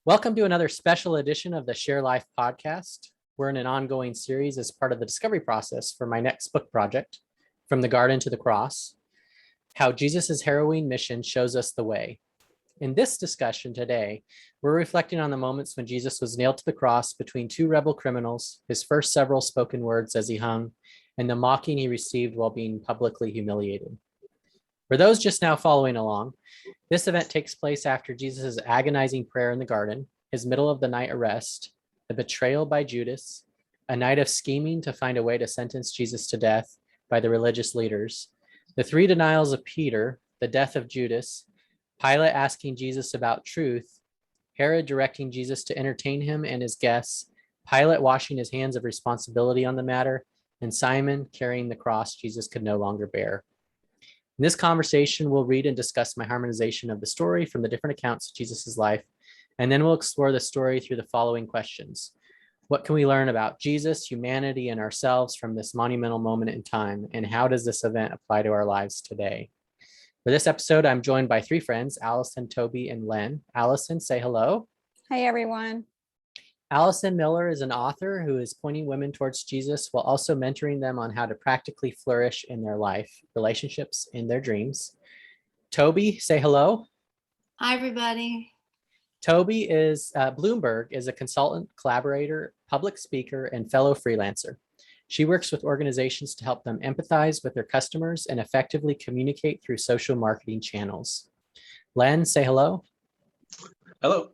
Welcome to another special edition of the Share Life podcast. We're in an ongoing series as part of the discovery process for my next book project, From the Garden to the Cross, how Jesus' harrowing mission shows us the way. In this discussion today, we're reflecting on the moments when Jesus was nailed to the cross between two rebel criminals, his first several spoken words as he hung, and the mocking he received while being publicly humiliated. For those just now following along, this event takes place after Jesus' agonizing prayer in the garden, his middle of the night arrest, the betrayal by Judas, a night of scheming to find a way to sentence Jesus to death by the religious leaders, the three denials of Peter, the death of Judas, Pilate asking Jesus about truth, Herod directing Jesus to entertain him and his guests, Pilate washing his hands of responsibility on the matter, and Simon carrying the cross Jesus could no longer bear. In this conversation, we'll read and discuss my harmonization of the story from the different accounts of Jesus' life, and then we'll explore the story through the following questions. What can we learn about Jesus, humanity, and ourselves from this monumental moment in time, and how does this event apply to our lives today? For this episode, I'm joined by three friends, Allison, Toby, and Len. Allison, say hello. Hi, everyone. Allison Miller is an author who is pointing women towards Jesus while also mentoring them on how to practically flourish in their life, relationships, and their dreams. Toby, say hello. Hi, everybody. Toby is Bloomberg is a consultant, collaborator, public speaker, and fellow freelancer. She works with organizations to help them empathize with their customers and effectively communicate through social marketing channels. Len, say hello. Hello.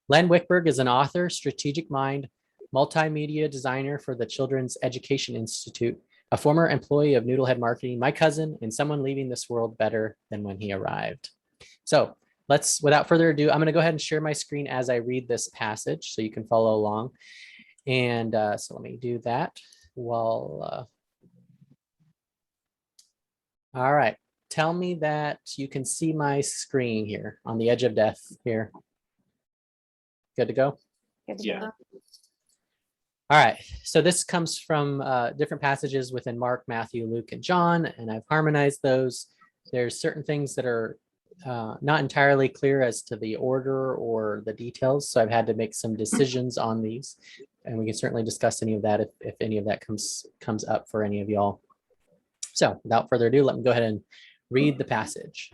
Len Wickberg is an author, strategic mind, multimedia designer for the Children's Education Institute, a former employee of Noodlehead Marketing, my cousin, and someone leaving this world better than when he arrived. So without further ado, I'm going to go ahead and share my screen as I read this passage so you can follow along. And so let me do that while, all right. Tell me that you can see my screen here on the edge of death here. Good to go? Good to Yeah. go. All right. So this comes from different passages within Mark, Matthew, Luke, and John, and I've harmonized those. There's certain things that are not entirely clear as to the order or the details, so I've had to make some decisions on these, and we can certainly discuss any of that if any of that comes up for any of y'all. So without further ado, let me go ahead and read the passage.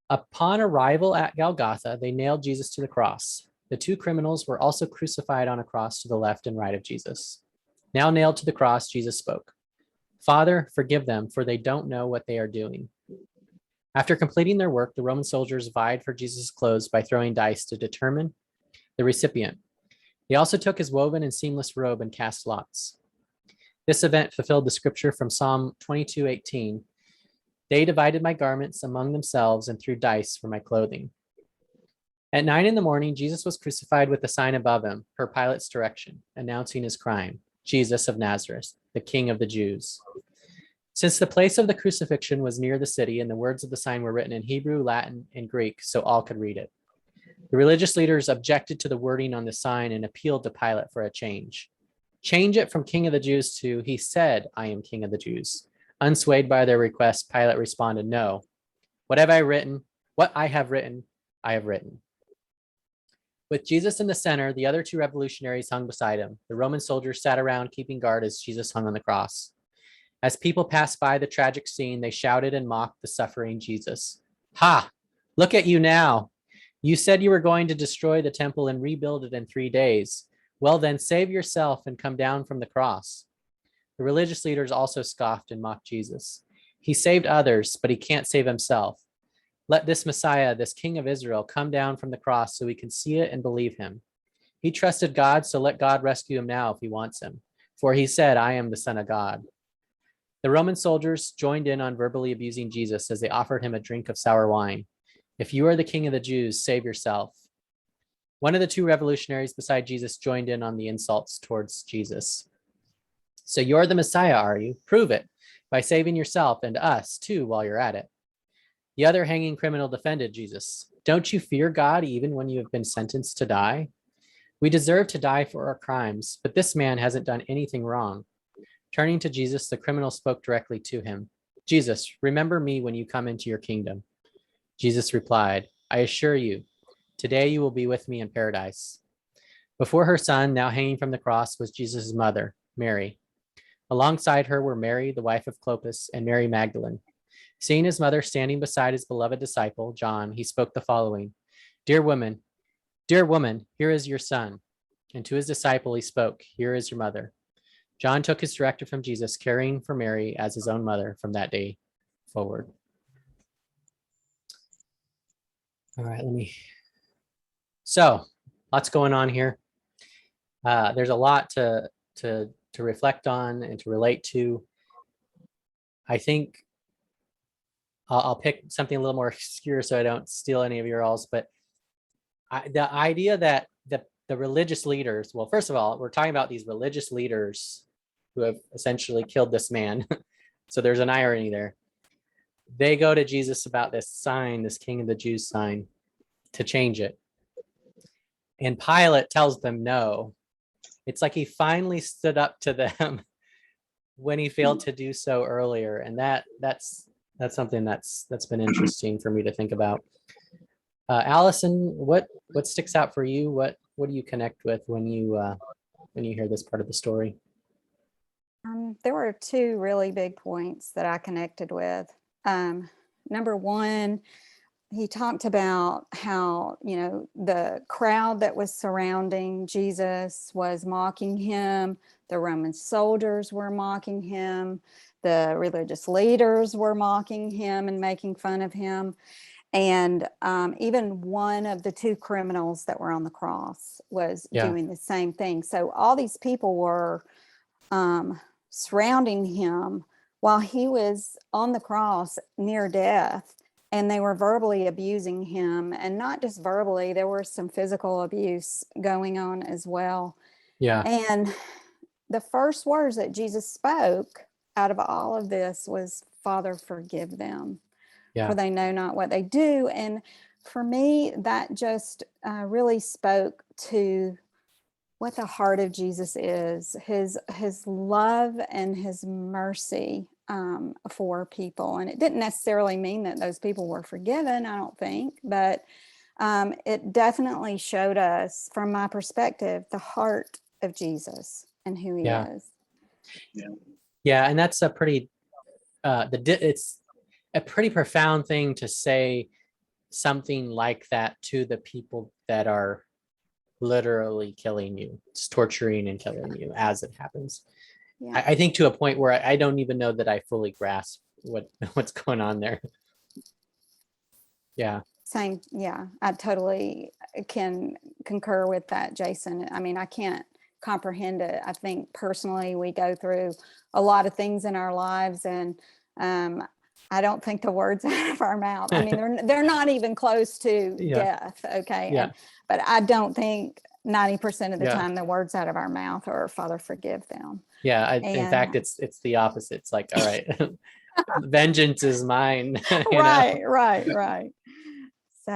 Upon arrival at Golgotha, they nailed Jesus to the cross. The two criminals were also crucified on a cross to the left and right of Jesus. Now nailed to the cross, Jesus spoke, "Father, forgive them, for they don't know what they are doing." After completing their work, the Roman soldiers vied for Jesus' clothes by throwing dice to determine the recipient. They also took his woven and seamless robe and cast lots. This event fulfilled the scripture from Psalm 22:18. They divided my garments among themselves and threw dice for my clothing. At 9 a.m, Jesus was crucified with a sign above him, per Pilate's direction, announcing his crime, Jesus of Nazareth, the King of the Jews. Since the place of the crucifixion was near the city and the words of the sign were written in Hebrew, Latin, and Greek, so all could read it, the religious leaders objected to the wording on the sign and appealed to Pilate for a change. Change it from King of the Jews to, "He said, I am King of the Jews." Unswayed by their request, Pilate responded, "No. What have I written? What I have written, I have written." With Jesus in the center, the other two revolutionaries hung beside him. The Roman soldiers sat around keeping guard as Jesus hung on the cross. As people passed by the tragic scene, they shouted and mocked the suffering Jesus. "Ha! Look at you now. You said you were going to destroy the temple and rebuild it in 3 days. Well, then save yourself and come down from the cross." The religious leaders also scoffed and mocked Jesus. He saved others, but he can't save himself. Let this Messiah, this King of Israel, come down from the cross so we can see it and believe him. He trusted God, so let God rescue him now if he wants him. For he said, "I am the Son of God." The Roman soldiers joined in on verbally abusing Jesus as they offered him a drink of sour wine. "If you are the King of the Jews, save yourself." One of the two revolutionaries beside Jesus joined in on the insults towards Jesus. "So you're the Messiah, are you? Prove it by saving yourself and us too while you're at it." The other hanging criminal defended Jesus. "Don't you fear God even when you have been sentenced to die? We deserve to die for our crimes, but this man hasn't done anything wrong." Turning to Jesus, the criminal spoke directly to him. "Jesus, remember me when you come into your kingdom." Jesus replied, "I assure you, Today you will be with me in paradise." Before her son, now hanging from the cross, was Jesus' mother, Mary. Alongside her were Mary, the wife of Clopas, and Mary Magdalene. Seeing his mother standing beside his beloved disciple, John, he spoke the following: dear woman, here is your son." And to his disciple he spoke, "Here is your mother." John took his directive from Jesus, caring for Mary as his own mother from that day forward. All right, so lots going on here. There's a lot to reflect on and to relate to. I think I'll pick something a little more obscure so I don't steal any of your alls, but the idea that the religious leaders, well, first of all, we're talking about these religious leaders who have essentially killed this man. So there's an irony there. They go to Jesus about this sign, this King of the Jews sign, to change it. And Pilate tells them no. It's like he finally stood up to them when he failed to do so earlier. And that's something that's been interesting for me to think about. Allison, what sticks out for you? What do you connect with when you hear this part of the story? There were two really big points that I connected with. Number one, he talked about how, the crowd that was surrounding Jesus was mocking him. The Roman soldiers were mocking him. The religious leaders were mocking him and making fun of him. And even one of the two criminals that were on the cross was doing the same thing. So all these people were surrounding him while he was on the cross near death, and they were verbally abusing him. And not just verbally, there was some physical abuse going on as well. Yeah. And the first words that Jesus spoke out of all of this was, "Father, forgive them, for they know not what they do." And for me, that just really spoke to what the heart of Jesus is, his love and his mercy for people. And it didn't necessarily mean that those people were forgiven, I don't think, but it definitely showed us, from my perspective, the heart of Jesus and who he is. Yeah, and that's a pretty it's a pretty profound thing to say something like that to the people that are literally killing you. It's torturing and killing you as it happens. I think to a point where I don't even know that I fully grasp what's going on there. Same. I totally can concur with that, Jason. I mean, I can't comprehend it. I think personally we go through a lot of things in our lives, and I don't think the words out of our mouth, I mean, they're not even close to death. Okay. But I don't think 90% of the time the words out of our mouth are, "Father, forgive them." In fact, it's the opposite. It's like, all right, vengeance is mine. Right. So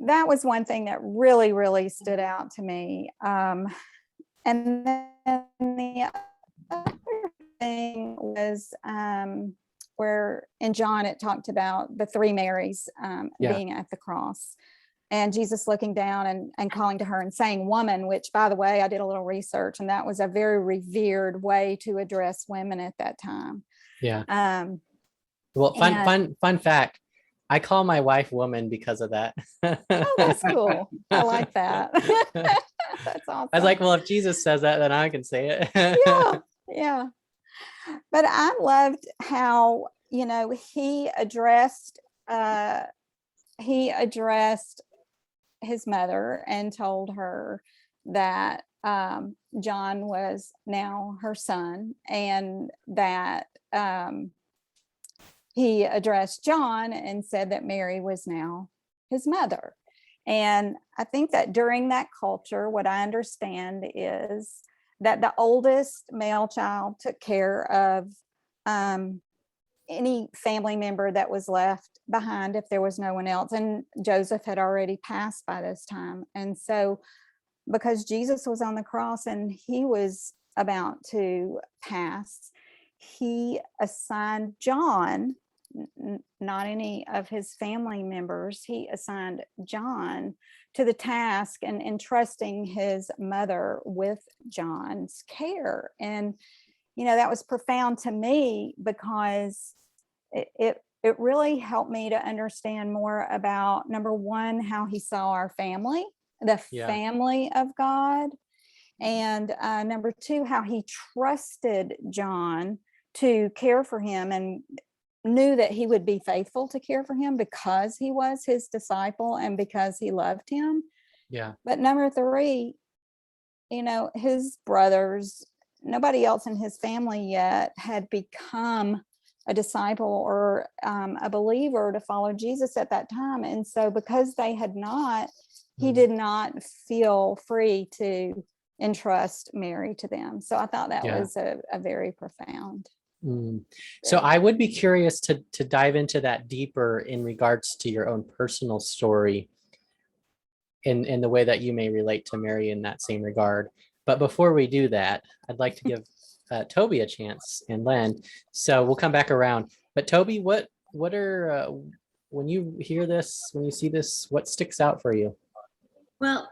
that was one thing that really, really stood out to me. And then the other thing was where in John it talked about the three Marys being at the cross, and Jesus looking down and calling to her and saying, "Woman," which, by the way, I did a little research, and that was a very revered way to address women at that time. Well, fun fact, I call my wife woman because of that. Oh, that's cool. I like that. That's awesome. I was like, well, if Jesus says that, then I can say it. Yeah. But I loved how, he addressed his mother and told her that John was now her son, and that he addressed John and said that Mary was now his mother. And I think that during that culture, what I understand is that the oldest male child took care of any family member that was left behind if there was no one else. And Joseph had already passed by this time. And so because Jesus was on the cross and he was about to pass, he assigned John not any of his family members. He assigned John to the task and entrusting his mother with John's care. And, that was profound to me, because it really helped me to understand more about, number one, how he saw our family, the family of God. And number two, how he trusted John to care for him and knew that he would be faithful to care for him because he was his disciple and because he loved him. Yeah. But number three, his brothers, nobody else in his family yet had become a disciple or a believer to follow Jesus at that time. And so because they had not, he did not feel free to entrust Mary to them. So I thought that was a very profound. So I would be curious to dive into that deeper in regards to your own personal story in the way that you may relate to Mary in that same regard. But before we do that, I'd like to give Toby a chance and Len. So we'll come back around. But Toby, what are when you hear this, when you see this, what sticks out for you? Well,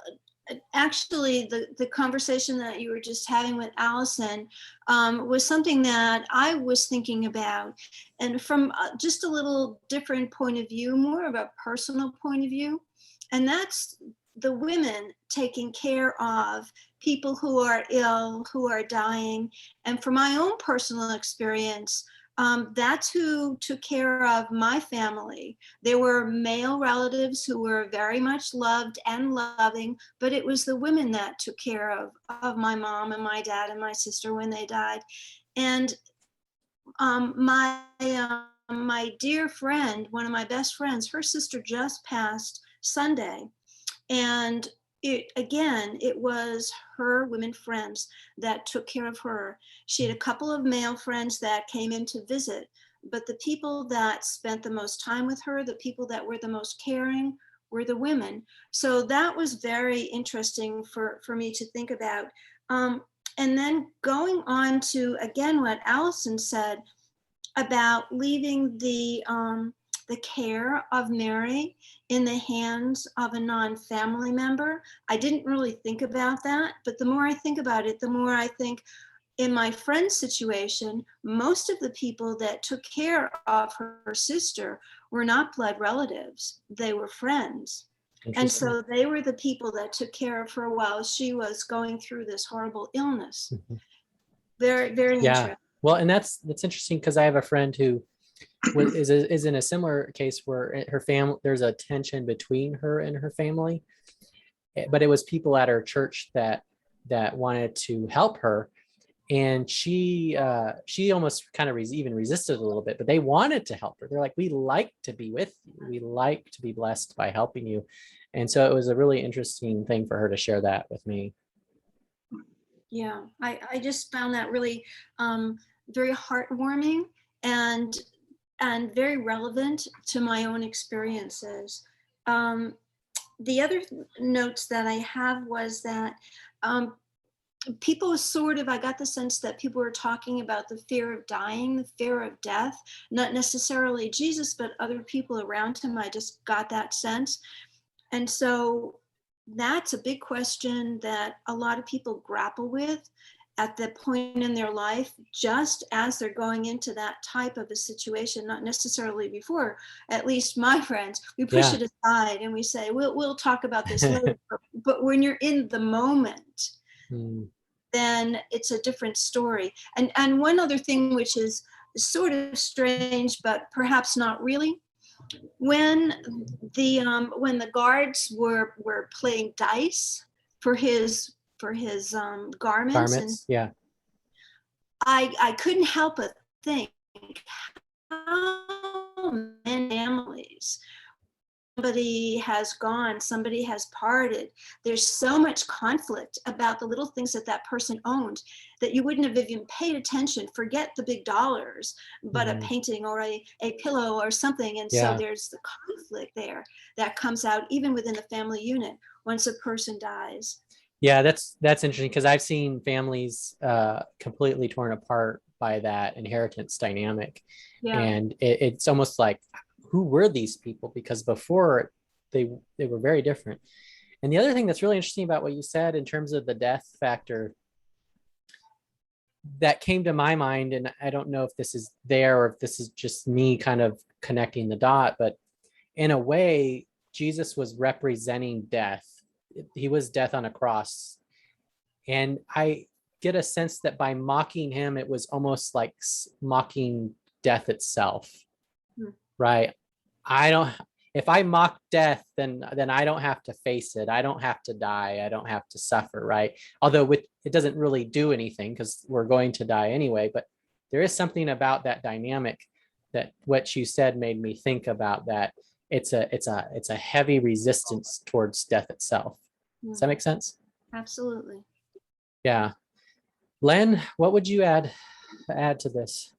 actually, the conversation that you were just having with Allison was something that I was thinking about, and from just a little different point of view, more of a personal point of view, and that's the women taking care of people who are ill, who are dying. And from my own personal experience, that's who took care of my family. There were male relatives who were very much loved and loving, but it was the women that took care of my mom and my dad and my sister when they died. And my dear friend, one of my best friends, her sister just passed Sunday. And it was her women friends that took care of her. She had a couple of male friends that came in to visit, but the people that spent the most time with her, the people that were the most caring, were the women. So that was very interesting for me to think about. And then going on to, again, what Allison said about leaving the care of Mary in the hands of a non-family member. I didn't really think about that, but the more I think about it, the more I think in my friend's situation, most of the people that took care of her sister were not blood relatives. They were friends. And so they were the people that took care of her while she was going through this horrible illness. Very, very interesting. Well, and that's interesting, because I have a friend who is in a similar case where her family, there's a tension between her and her family, but it was people at her church that wanted to help her, and she almost kind of even resisted a little bit, but they wanted to help her. They're like, we like to be with you, we like to be blessed by helping you. And so it was a really interesting thing for her to share that with me. Yeah, I just found that really very heartwarming and very relevant to my own experiences. The other notes that I have was that people I got the sense that people were talking about the fear of dying, the fear of death, not necessarily Jesus, but other people around him. I just got that sense. And so that's a big question that a lot of people grapple with at the point in their life, just as they're going into that type of a situation, not necessarily before. At least my friends, we push it aside and we say, we'll talk about this later. But when you're in the moment, then it's a different story. And one other thing, which is sort of strange, but perhaps not really, when the guards were playing dice for his garments, and I couldn't help but think how many families, somebody has gone, somebody has parted, there's so much conflict about the little things that person owned that you wouldn't have even paid attention, forget the big dollars, but a painting or a pillow or something. And so there's the conflict there that comes out even within the family unit once a person dies. Yeah, that's interesting, because I've seen families completely torn apart by that inheritance dynamic. Yeah. And it's almost like, who were these people? Because before they were very different. And the other thing that's really interesting about what you said in terms of the death factor that came to my mind, and I don't know if this is there or if this is just me kind of connecting the dot, but in a way, Jesus was representing death. He was death on a cross. And I get a sense that by mocking him, it was almost like mocking death itself, right? If I mock death, then I don't have to face it. I don't have to die. I don't have to suffer, right? Although it doesn't really do anything because we're going to die anyway, but there is something about that dynamic that what you said made me think about, that it's a heavy resistance towards death itself. Does that make sense? Absolutely. Yeah. Len, what would you add to this?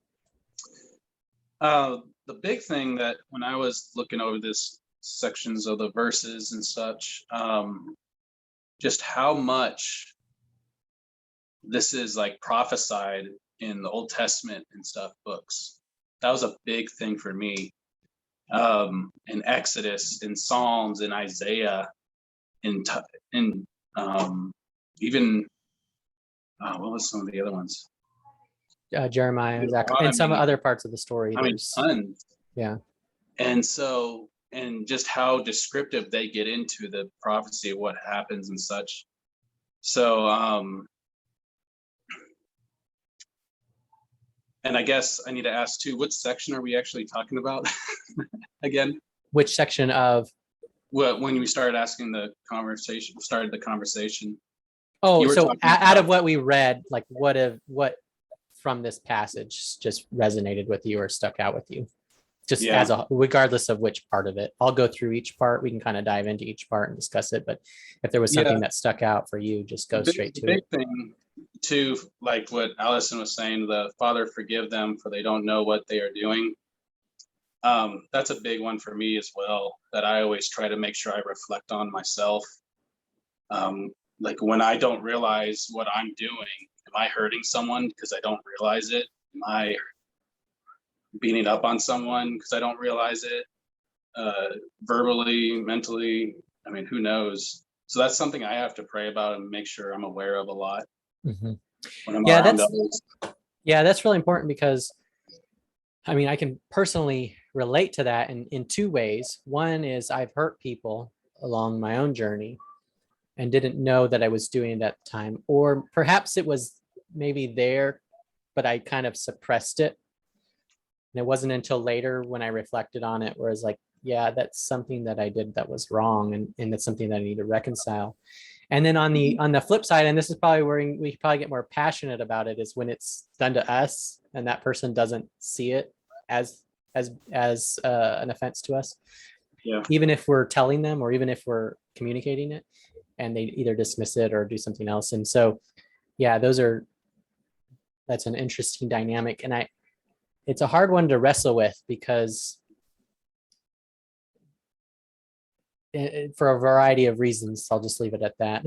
The big thing that when I was looking over this sections of the verses and such, just how much this is like prophesied in the Old Testament and stuff books. That was a big thing for me. In Exodus, in Psalms, in Isaiah, in even what was some of the other ones? Jeremiah, Zechariah, and some other parts of the story. Tons. Yeah. And so, and just how descriptive they get into the prophecy of what happens and such. So, and I guess I need to ask too, what section are we actually talking about again? Which section of? Well, when we started asking the conversation, Oh, so out of what we read, like what from this passage just resonated with you or stuck out with you? Just regardless of which part of it. I'll go through each part. We can kind of dive into each part and discuss it. But if there was something that stuck out for you, just go straight to it. Big thing too, like what Allison was saying, the Father forgive them for they don't know what they are doing. That's a big one for me as well, that I always try to make sure I reflect on myself. Like when I don't realize what I'm doing, am I hurting someone because I don't realize it? Am I beating up on someone because I don't realize it? Verbally, mentally, I mean, who knows? So that's something I have to pray about and make sure I'm aware of a lot. Mm-hmm. When I'm around others. Yeah, that's really important because, I mean, I can personally relate to that in two ways. One is I've hurt people along my own journey and didn't know that I was doing it at the time, or perhaps it was maybe there, but I kind of suppressed it. And it wasn't until later when I reflected on it where it's like, yeah, that's something that I did that was wrong, and that's something that I need to reconcile. And then on the flip side, and this is probably where we probably get more passionate about it, is when it's done to us and that person doesn't see it as an offense to us. Yeah. Even if we're telling them or even if we're communicating it, and they either dismiss it or do something else. And so, yeah, that's an interesting dynamic. And it's a hard one to wrestle with because for a variety of reasons, I'll just leave it at that.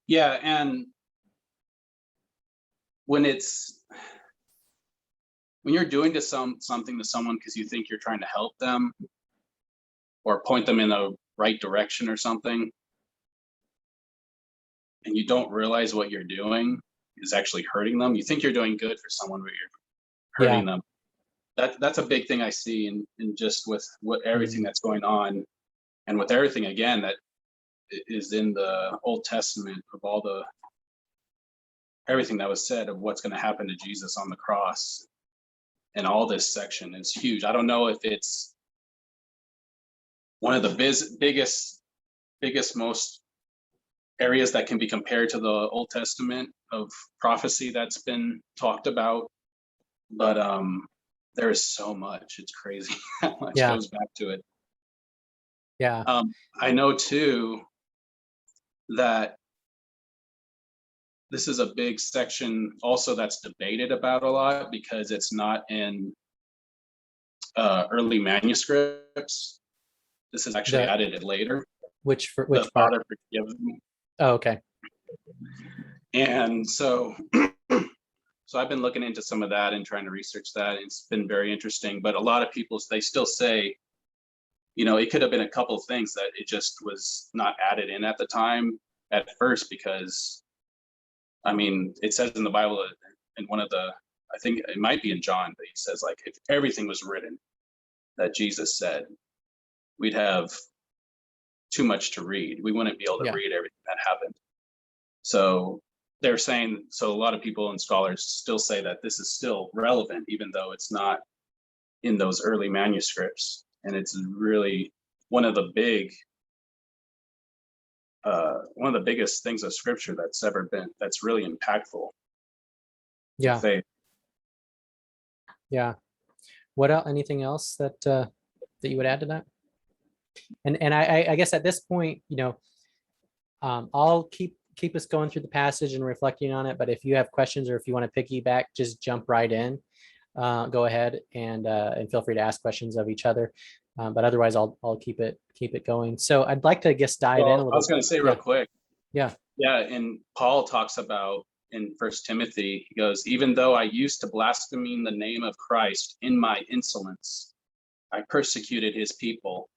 Yeah. And when you're doing something to someone because you think you're trying to help them or point them in the right direction or something, and you don't realize what you're doing is actually hurting them. You think you're doing good for someone, but you're hurting them. That's a big thing I see in just with everything that's going on, and with everything again that is in the Old Testament of everything that was said of what's going to happen to Jesus on the cross. And all this section is huge. I don't know if it's one of the biggest, most areas that can be compared to the Old Testament of prophecy that's been talked about. But there is so much. It's crazy how much goes back to it. Yeah. I know too that this is a big section also that's debated about a lot because it's not in early manuscripts. This is actually added later. Which part? Father forgive me. Oh, okay. And so So I've been looking into some of that and trying to research that. It's been very interesting. But a lot of people, they still say, it could have been a couple of things that it just was not added in at the time at first, because, it says in the Bible, in one of the, I think it might be in John, but he says, like, if everything was written that Jesus said, we'd have too much to read. We wouldn't be able to read everything that happened. So they're saying, so a lot of people and scholars still say that this is still relevant, even though it's not in those early manuscripts. And it's really one of the biggest things of scripture that's really impactful. Yeah. Faith. Yeah. What else? Anything else that you would add to that? And I guess at this point, I'll keep us going through the passage and reflecting on it. But if you have questions or if you want to piggyback, just jump right in. Go ahead and feel free to ask questions of each other. But otherwise, I'll keep it going. So I'd like to dive in a little. I was going to say real quick. Yeah. And Paul talks about in 1 Timothy, he goes, even though I used to blaspheme the name of Christ in my insolence, I persecuted his people,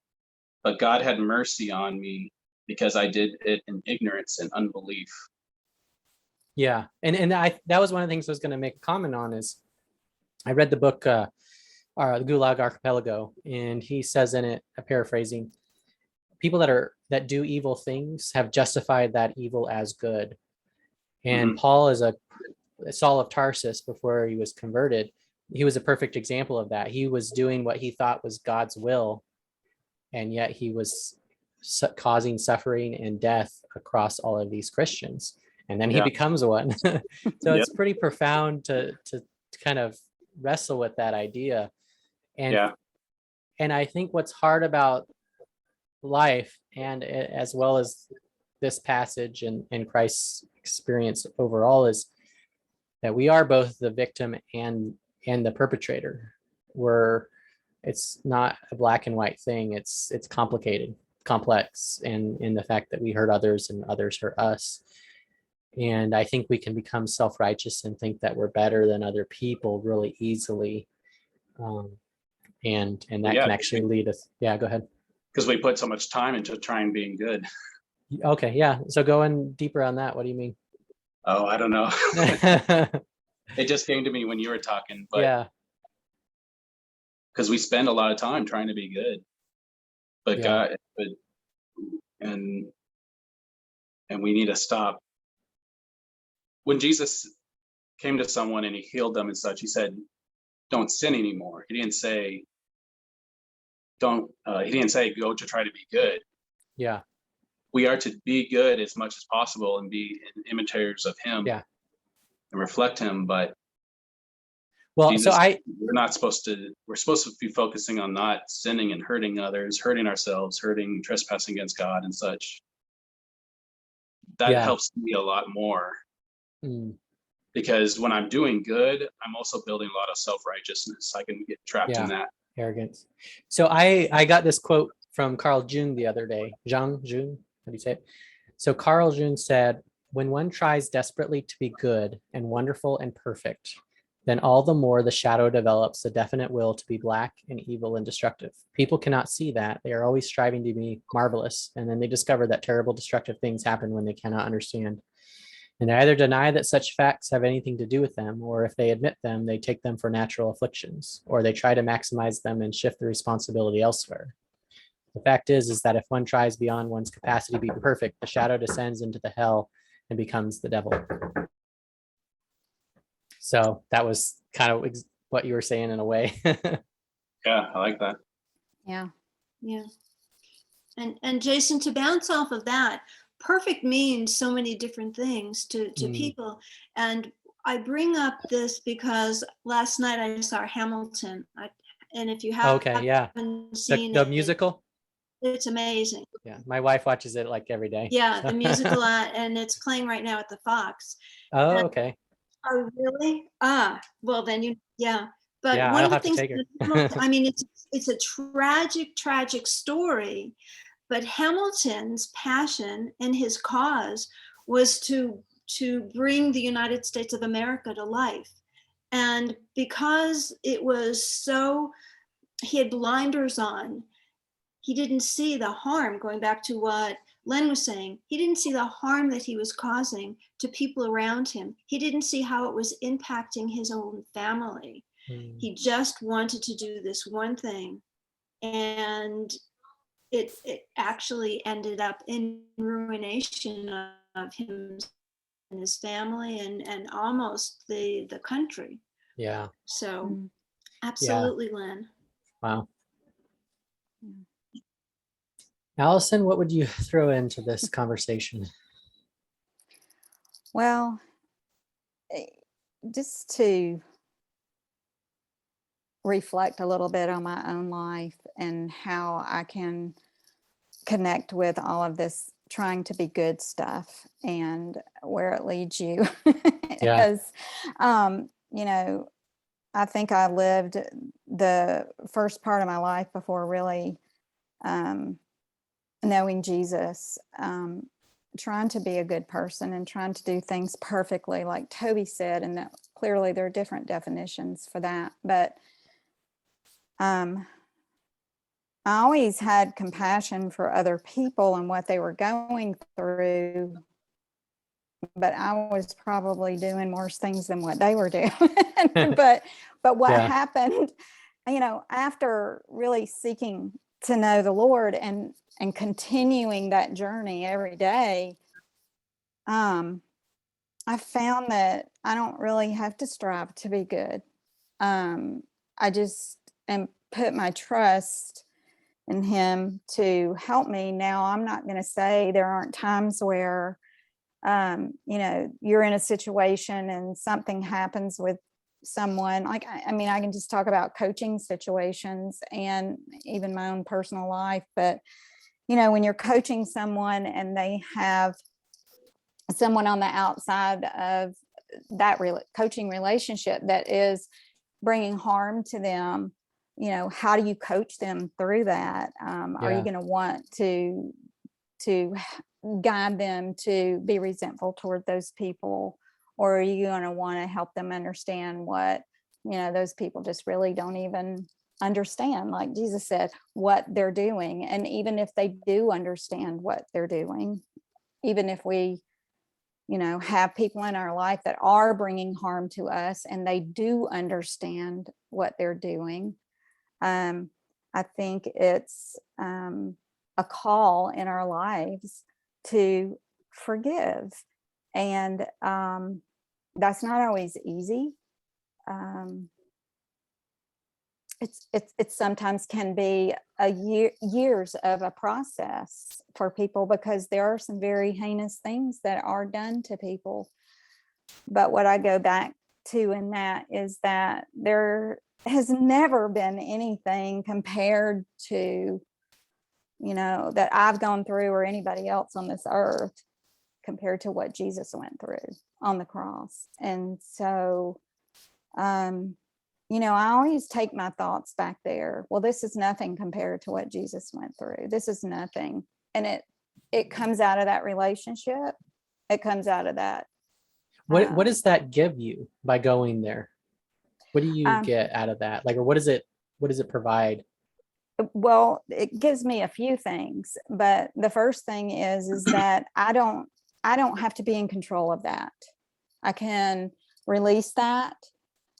but God had mercy on me because I did it in ignorance and unbelief. Yeah. And that was one of the things I was going to make a comment on is I read the book, the Gulag Archipelago, and he says in it, paraphrasing, people that do evil things have justified that evil as good. And Paul is Saul of Tarsus before he was converted. He was a perfect example of that. He was doing what he thought was God's will, and yet he was causing suffering and death across all of these Christians. And then he becomes one. So it's pretty profound to kind of wrestle with that idea. And I think what's hard about life, and as well as this passage and Christ's experience overall, is that we are both the victim and the perpetrator. It's not a black and white thing. It's complicated, complex, and in the fact that we hurt others and others hurt us. And I think we can become self-righteous and think that we're better than other people really easily. And that can actually lead us. Yeah, go ahead. Because we put so much time into trying being good. Okay, yeah. So going deeper on that, what do you mean? Oh, I don't know. It just came to me when you were talking. But because we spend a lot of time trying to be good. But God, and we need to stop. When Jesus came to someone and he healed them and such, he said, don't sin anymore. He didn't say, go to try to be good. Yeah. We are to be good as much as possible and be imitators of him and reflect him. But Jesus, we're supposed to be focusing on not sinning and hurting others, hurting ourselves, trespassing against God and such. That helps me a lot more. Because when I'm doing good, I'm also building a lot of self-righteousness. I can get trapped in that. Arrogance. So I got this quote from Carl Jung the other day. Jung, how do you say it? So Carl Jung said, when one tries desperately to be good and wonderful and perfect, then all the more the shadow develops a definite will to be black and evil and destructive. People cannot see that. They are always striving to be marvelous. And then they discover that terrible destructive things happen when they cannot understand. And they either deny that such facts have anything to do with them, or if they admit them, they take them for natural afflictions, or they try to maximize them and shift the responsibility elsewhere. The fact is that if one tries beyond one's capacity to be perfect, the shadow descends into the hell and becomes the devil. So that was kind of what you were saying in a way. Yeah, I like that. Yeah. And Jason, to bounce off of that, perfect means so many different things to people. And I bring up this because last night I saw Hamilton. And if you haven't seen the musical, it's amazing. Yeah, my wife watches it like every day. Yeah, the musical, and it's playing right now at the Fox. Oh, okay. Oh, really? Well then But one of the things, it's a tragic story, but Hamilton's passion and his cause was to bring the United States of America to life. And because it was so, he had blinders on, he didn't see the harm, going back to what Len was saying, he didn't see the harm that he was causing to people around him. He didn't see how it was impacting his own family. He just wanted to do this one thing. And it actually ended up in ruination of him and his family and almost the country. Yeah. So absolutely, Len. Wow. Allison, what would you throw into this conversation? Well, just to reflect a little bit on my own life and how I can connect with all of this trying to be good stuff and where it leads you. Because, you know, I think I lived the first part of my life before really knowing Jesus, trying to be a good person and trying to do things perfectly, like Toby said, and that clearly there are different definitions for that. But I always had compassion for other people and what they were going through, but I was probably doing worse things than what they were doing. but what happened, you know, after really seeking to know the Lord and continuing that journey every day, I found that I don't really have to strive to be good. I just am put my trust in him to help me. Now, I'm not going to say there aren't times where, you know, you're in a situation and something happens with someone. Like, I mean, I can just talk about coaching situations and even my own personal life. But, you know, when you're coaching someone and they have someone on the outside of that coaching relationship that is bringing harm to them, you know, how do you coach them through that? Are you going to want to guide them to be resentful toward those people, or are you going to want to help them understand what, you know, those people just really don't even understand, like Jesus said, what they're doing? And even if they do understand what they're doing, even if we, you know, have people in our life that are bringing harm to us and they do understand what they're doing, I think it's a call in our lives to forgive. And that's not always easy. It sometimes can be years of a process for people, because there are some very heinous things that are done to people. But what I go back to in that is that there has never been anything compared to, you know, that I've gone through or anybody else on this earth compared to what Jesus went through on the cross. And so, you know, I always take my thoughts back there. Well, this is nothing compared to what Jesus went through. This is nothing. And it comes out of that relationship. It comes out of that. What does that give you by going there? What do you get out of that? Like, or what does it provide? Well, it gives me a few things, but the first thing is that I don't have to be in control of that. I can release that.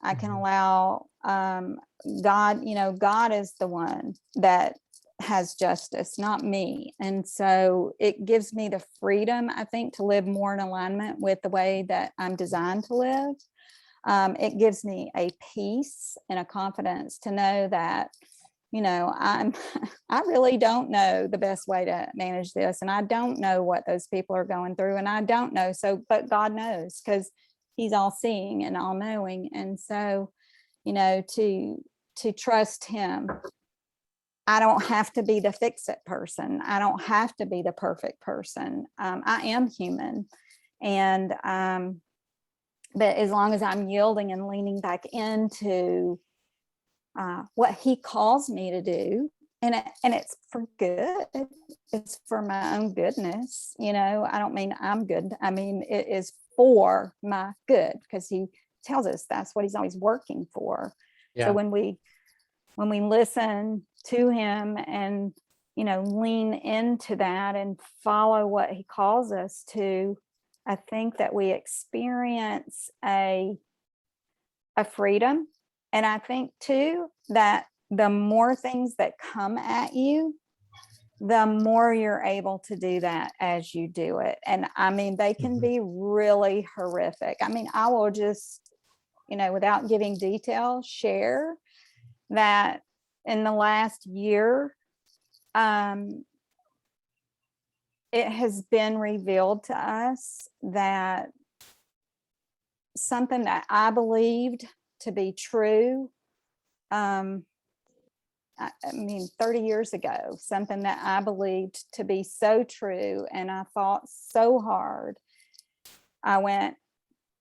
I can allow God, you know, God is the one that has justice, not me. And so it gives me the freedom, I think, to live more in alignment with the way that I'm designed to live. It gives me a peace and a confidence to know that, you know, I really don't know the best way to manage this. And I don't know what those people are going through. And I don't know. So, but God knows, because he's all seeing and all knowing. And so, you know, to trust him. I don't have to be the fix-it person. I don't have to be the perfect person. I am human. And, but as long as I'm yielding and leaning back into what he calls me to do, and it's for good, it's for my own goodness. You know, I don't mean I'm good. I mean, it is for my good, because he tells us that's what he's always working for. Yeah. So when we listen to him and, lean into that and follow what he calls us to, I think that we experience a freedom. And I think too that the more things that come at you, the more you're able to do that as you do it. And I mean, they can be really horrific. I mean, I will just, without giving detail, share that in the last year, it has been revealed to us that something that I believed to be true, I mean, 30 years ago, something that I believed to be so true, and I fought so hard. I went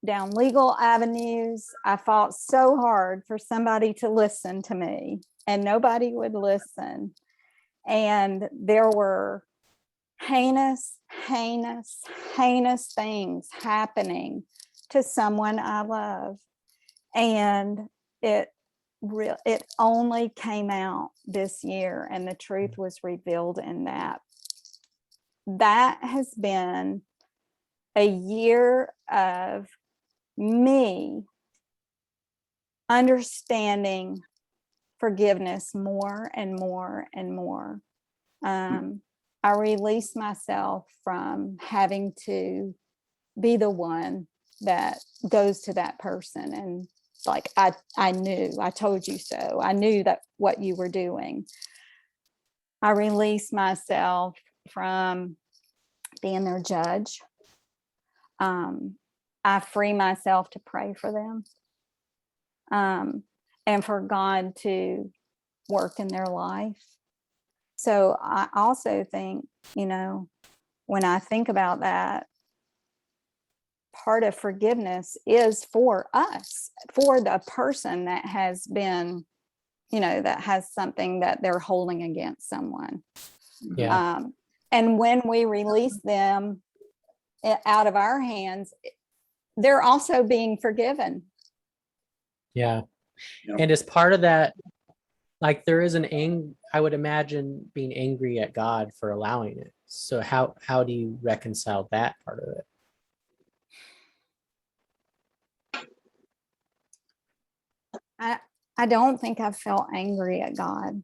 down legal avenues. I fought so hard for somebody to listen to me, and nobody would listen. And there were heinous things happening to someone I love. And it only came out this year, and the truth was revealed in that. That has been a year of me understanding forgiveness more and more and more. I release myself from having to be the one that goes to that person and like, I knew, I told you so. I knew that what you were doing. I release myself from being their judge. I free myself to pray for them, and for God to work in their life. So I also think, when I think about that, part of forgiveness is for us, for the person that has been, that has something that they're holding against someone. Yeah. And when we release them out of our hands, they're also being forgiven. Yeah. Yep. And as part of that, like there is I would imagine being angry at God for allowing it. So how do you reconcile that part of it? I don't think I felt angry at God.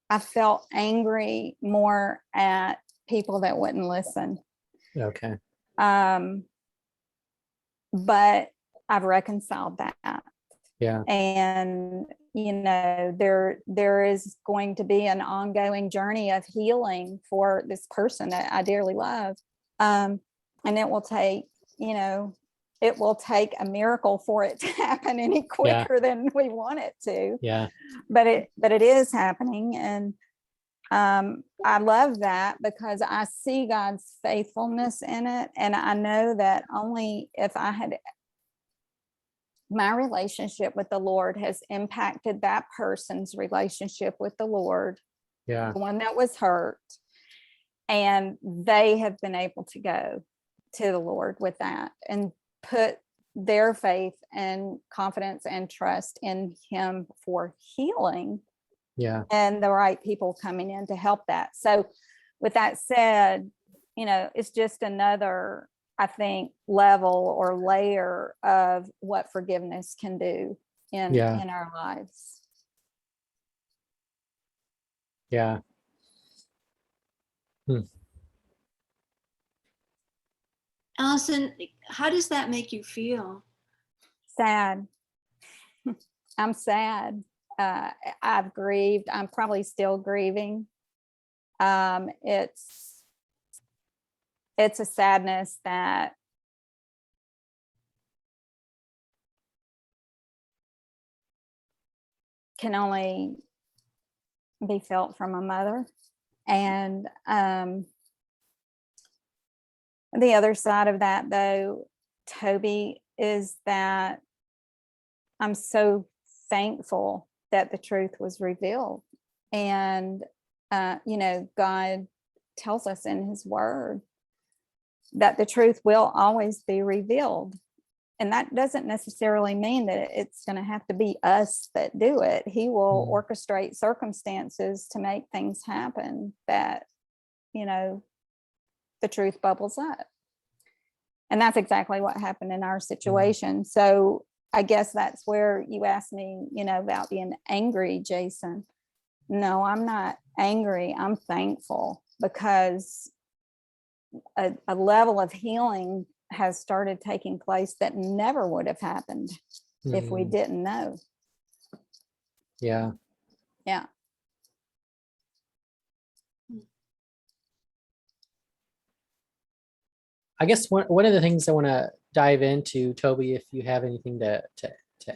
I felt angry more at people that wouldn't listen. Okay. But I've reconciled that. Yeah. And there is going to be an ongoing journey of healing for this person that I dearly love. And it will take, it will take a miracle for it to happen any quicker than we want it to. Yeah. But it is happening. And I love that because I see God's faithfulness in it. And I know that only if my relationship with the Lord has impacted that person's relationship with the Lord, Yeah. the one that was hurt, and they have been able to go to the Lord with that and put their faith and confidence and trust in him for healing. Yeah. And the right people coming in to help that. So with that said, it's just another, I think, level or layer of what forgiveness can do in our lives. Yeah. Allison, how does that make you feel? Sad. I'm sad. I've grieved. I'm probably still grieving. It's a sadness that can only be felt from a mother. And the other side of that, though, Toby, is that I'm so thankful that the truth was revealed. And, God tells us in his word that the truth will always be revealed. and that doesn't necessarily mean that it's going to have to be us that do it. He will orchestrate circumstances to make things happen that, you know, the truth bubbles up. And that's exactly what happened in our situation. So I guess that's where you asked me, you know, about being angry, Jason. No, I'm not angry. I'm thankful, because a level of healing has started taking place that never would have happened if we didn't know. Yeah. Yeah. I guess one of the things I want to dive into, Toby, if you have anything to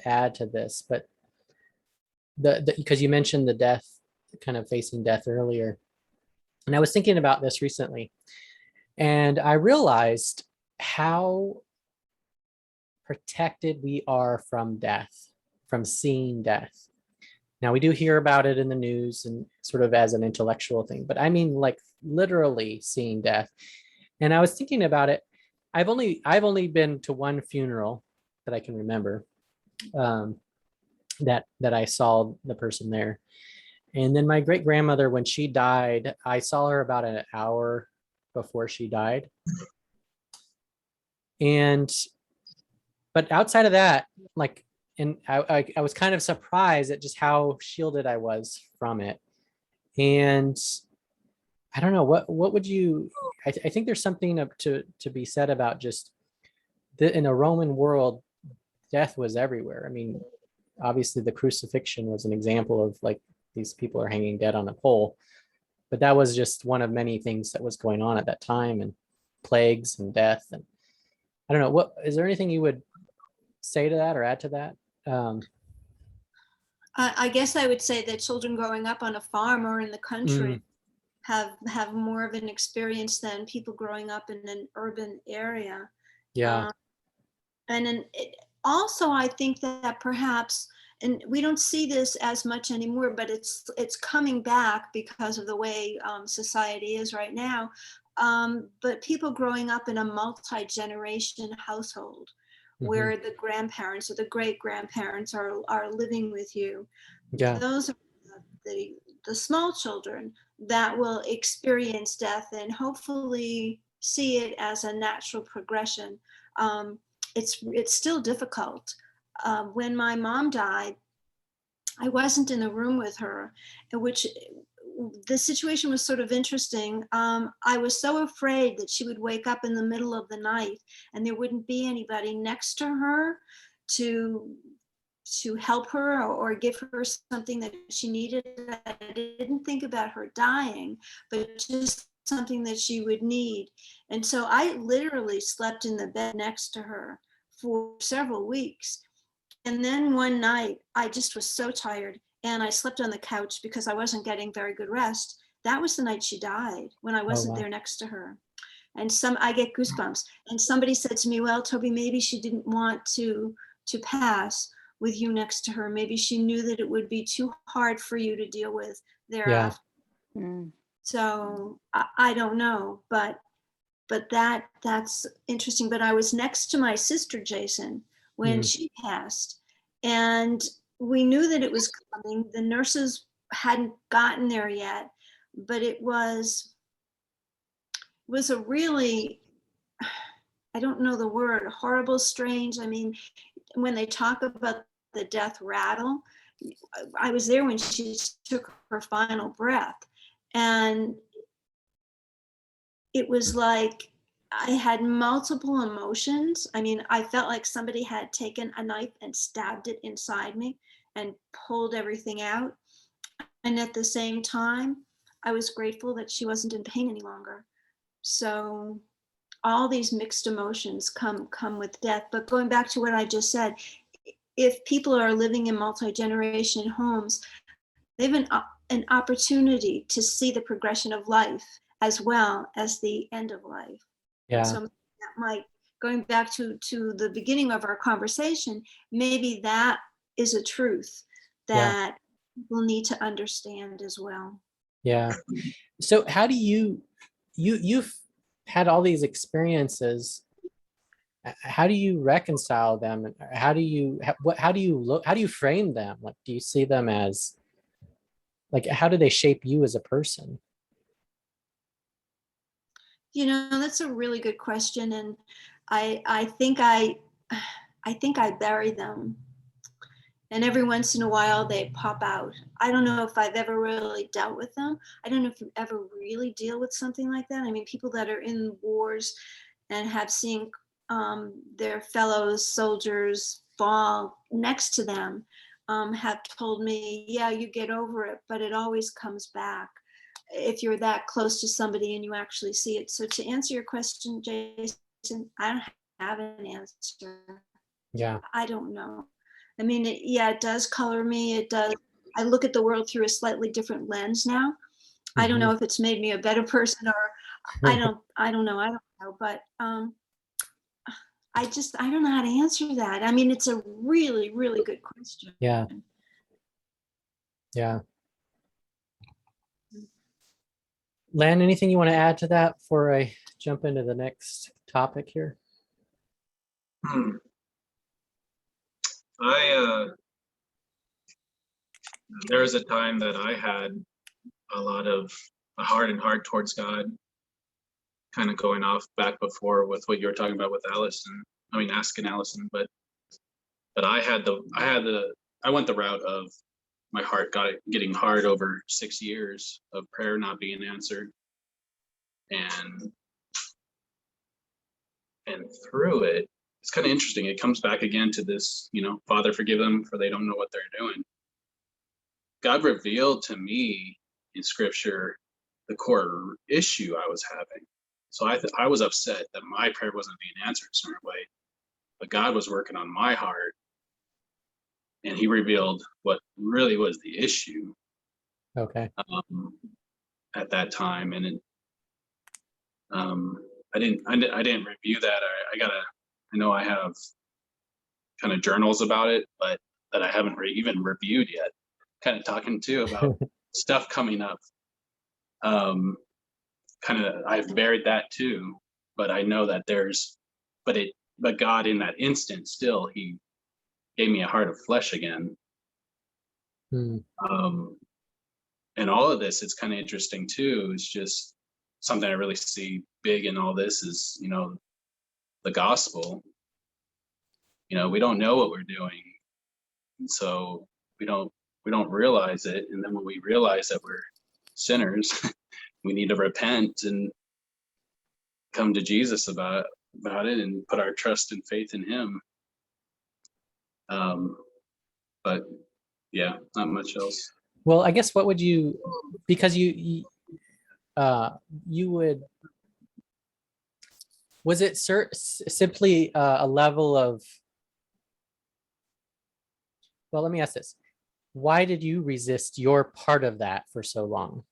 add to this, but because you mentioned the death, kind of facing death earlier, and I was thinking about this recently, and I realized how protected we are from death, from seeing death. Now, we do hear about it in the news and sort of as an intellectual thing, but I mean like literally seeing death. And I was thinking about it. I've only been to one funeral that I can remember, that I saw the person there. And then my great grandmother, when she died, I saw her about an hour before she died. But outside of that, like, and I was kind of surprised at just how shielded I was from it. And I don't know, what would you, I think there's something to be said about just in a Roman world, death was everywhere. I mean, obviously the crucifixion was an example of like, these people are hanging dead on a pole, but that was just one of many things that was going on at that time, and plagues and death. And I don't know, what is there anything you would say to that or add to that? I guess I would say that children growing up on a farm or in the country have more of an experience than people growing up in an urban area. Yeah. And then also, I think that perhaps, and we don't see this as much anymore, but it's coming back because of the way society is right now. But people growing up in a multi-generation household, where the grandparents or the great grandparents are living with you. Yeah. Those are the small children that will experience death and hopefully see it as a natural progression. It's still difficult. When my mom died, I wasn't in the room with her, which the situation was sort of interesting. I was so afraid that she would wake up in the middle of the night and there wouldn't be anybody next to her to help her or give her something that she needed. I didn't think about her dying, but just something that she would need. And so I literally slept in the bed next to her for several weeks. And then one night I just was so tired and I slept on the couch because I wasn't getting very good rest. That was the night she died, when I wasn't there next to her. And I get goosebumps. And somebody said to me, well, Toby, maybe she didn't want to pass with you next to her. Maybe she knew that it would be too hard for you to deal with thereafter. Yeah. So I don't know, but that's interesting. But I was next to my sister, Jason, when she passed, and we knew that it was coming. The nurses hadn't gotten there yet, but it was a really, I don't know the word, horrible, strange. I mean, when they talk about the death rattle, I was there when she took her final breath, and it was like I had multiple emotions. I mean, I felt like somebody had taken a knife and stabbed it inside me and pulled everything out. And at the same time, I was grateful that she wasn't in pain any longer. So all these mixed emotions come with death. But going back to what I just said, if people are living in multi-generation homes, they have an opportunity to see the progression of life as well as the end of life. Yeah. So that might, going back to the beginning of our conversation, maybe that is a truth that people need to understand as well. Yeah. So how do you've had all these experiences how do you reconcile them? And how do you frame them? Like, do you see them as, like, how do they shape you as a person? That's a really good question. And I think I bury them. And every once in a while they pop out. I don't know if I've ever really dealt with them. I don't know if you ever really deal with something like that. I mean, people that are in wars and have seen their fellow soldiers fall next to them have told me, yeah, you get over it, but it always comes back if you're that close to somebody and you actually see it. So to answer your question, Jason, I don't have an answer. Yeah. I don't know. I mean, it does color me. It does. I look at the world through a slightly different lens now. Mm-hmm. I don't know if it's made me a better person, or I don't know. But I don't know how to answer that. I mean, it's a really, really good question. Yeah. Yeah. Len, anything you want to add to that before I jump into the next topic here? There was a time that I had a lot of a heart towards God, kind of going off back before with what you were talking about with Allison. I mean, asking Allison, but I went the route of my heart getting hard over 6 years of prayer not being answered, and through it, it's kind of interesting. It comes back again to this, Father, forgive them, for they don't know what they're doing. God revealed to me in Scripture the core issue I was having. So I was upset that my prayer wasn't being answered a certain way, but God was working on my heart, and He revealed what really was the issue. Okay. At that time, and I didn't review that. I know I have kind of journals about it, but that I haven't even reviewed yet. Kind of talking too about stuff coming up. I've buried that too, but I know that but God in that instant still, He gave me a heart of flesh again. And all of this, it's kind of interesting too. It's just something I really see big in all this is, the gospel. We don't know what we're doing, and so we don't realize it. And then when we realize that we're sinners, we need to repent and come to Jesus about it and put our trust and faith in Him. But yeah, not much else. Well, I guess what would you, because you would, was it simply a level of, well, let me ask this. Why did you resist your part of that for so long?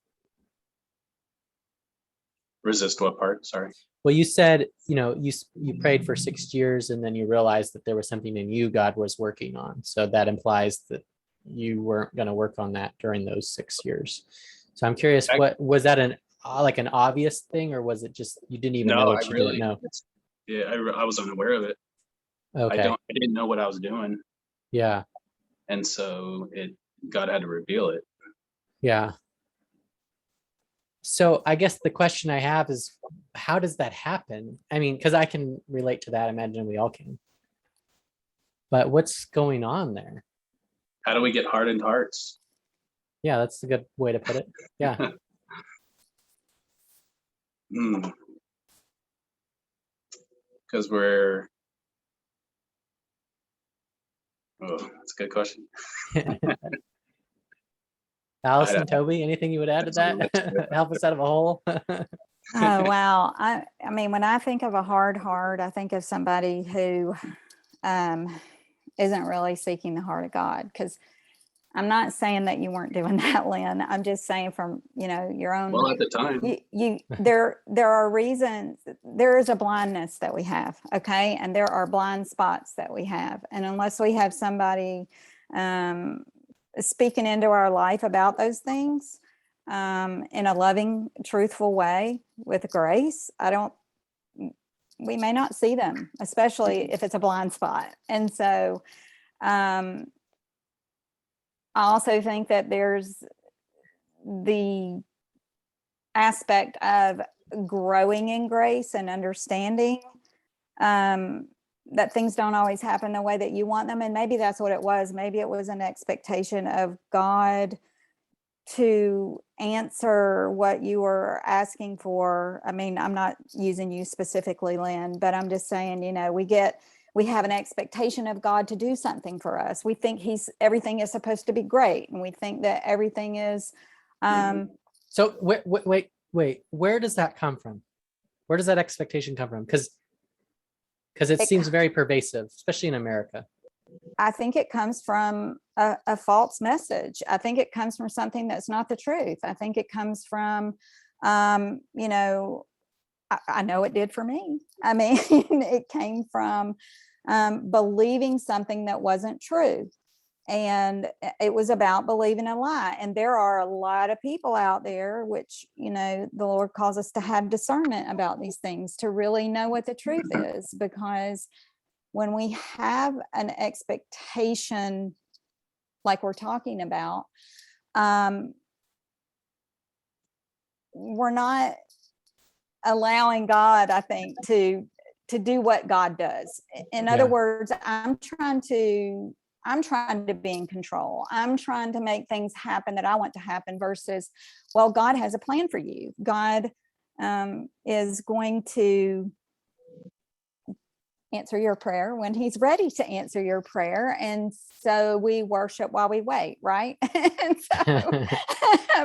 Resist what part? Sorry. Well, you said, you prayed for 6 years and then you realized that there was something in you God was working on. So that implies that you weren't going to work on that during those 6 years. So I'm curious, what was that an obvious thing, or was it just you didn't even know what you didn't know? Yeah, I was unaware of it. Okay. I didn't know what I was doing. Yeah. And so God had to reveal it. Yeah. So I guess the question I have is, how does that happen? I mean, because I can relate to that. I imagine we all can. But what's going on there? How do we get hardened hearts? Yeah, that's a good way to put it. Yeah. Because that's a good question. Allison, Toby, anything you would add to that? Help us out of a hole. Oh, wow. I mean, when I think of a hard heart, I think of somebody who isn't really seeking the heart of God. Because I'm not saying that you weren't doing that, Lynn. I'm just saying from, your own. Well, at the time. There are reasons. There is a blindness that we have, okay? And there are blind spots that we have. And unless we have somebody speaking into our life about those things in a loving, truthful way with grace, we may not see them, especially if it's a blind spot. And so I also think that there's the aspect of growing in grace and understanding that things don't always happen the way that you want them. And maybe that's what it was. Maybe it was an expectation of God to answer what you were asking for. I mean, I'm not using you specifically, Lynn, but I'm just saying, you know, we have an expectation of God to do something for us. We think everything is supposed to be great. And we think that everything is. So wait, where does that come from? Where does that expectation come from? Because it seems very pervasive, especially in America. I think it comes from a false message. I think it comes from something that's not the truth. I think it comes from, you know, I know it did for me. I mean, it came from believing something that wasn't true. And it was about believing a lie. And there are a lot of people out there, which, you know, the Lord calls us to have discernment about these things, to really know what the truth is. Because when we have an expectation like we're talking about, we're not allowing God, I think, to do what God does. In other words, I'm trying to be in control. I'm trying to make things happen that I want to happen versus, well, God has a plan for you. God is going to answer your prayer when he's ready to answer your prayer. And so we worship while we wait, right? And so,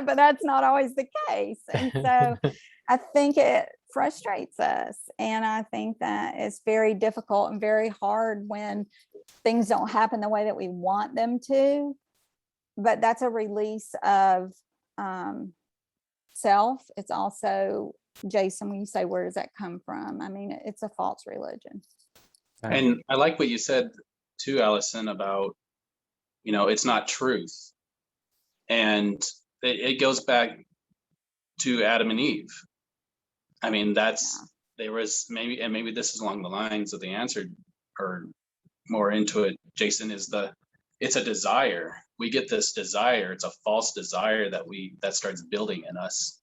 but that's not always the case. And so I think it frustrates us. And I think that it's very difficult and very hard when things don't happen the way that we want them to. But that's a release of self. It's also, Jason, when you say, where does that come from? I mean, it's a false religion. And I like what you said too, Allison, about, you know, it's not truth. And it goes back to Adam and Eve. I mean, there was maybe this is along the lines of the answer or more into it, Jason, it's a desire. We get this desire. It's a false desire that starts building in us.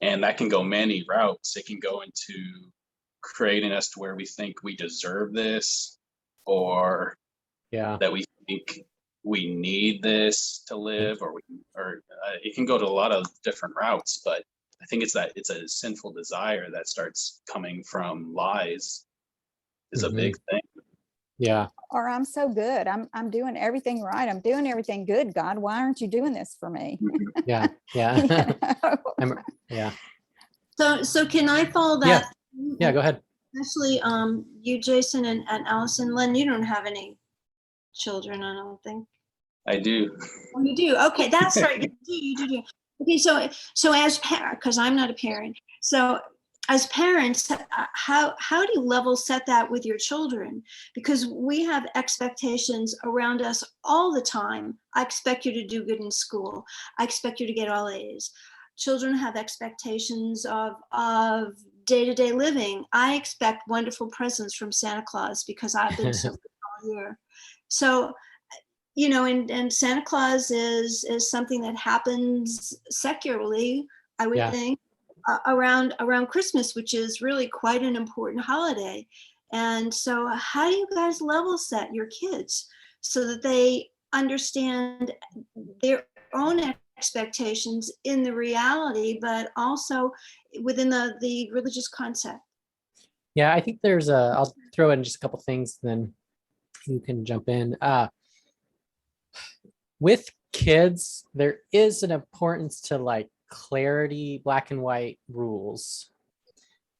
And that can go many routes. It can go into creating us to where we think we deserve this, or that we think we need this to live, or it can go to a lot of different routes. But I think it's a sinful desire that starts coming from lies is a big thing. Yeah. Or I'm so good. I'm doing everything right. I'm doing everything good. God, why aren't you doing this for me? Yeah. Yeah. So can I follow that? Yeah, go ahead. Especially you, Jason, and Allison. Len, you don't have any children, I don't think. I do. Oh, you do? Okay, that's right. You do. Okay, so as parents, because I'm not a parent, so as parents, how do you level set that with your children? Because we have expectations around us all the time. I expect you to do good in school. I expect you to get all A's. Children have expectations of day-to-day living. I expect wonderful presents from Santa Claus because I've been so good all year. So, you know, and Santa Claus is something that happens secularly, I would think, around Christmas, which is really quite an important holiday. And so how do you guys level set your kids so that they understand their own expectations in the reality, but also within the religious concept? Yeah, I think I'll throw in just a couple things, then you can jump in. With kids, there is an importance to like clarity, black and white rules.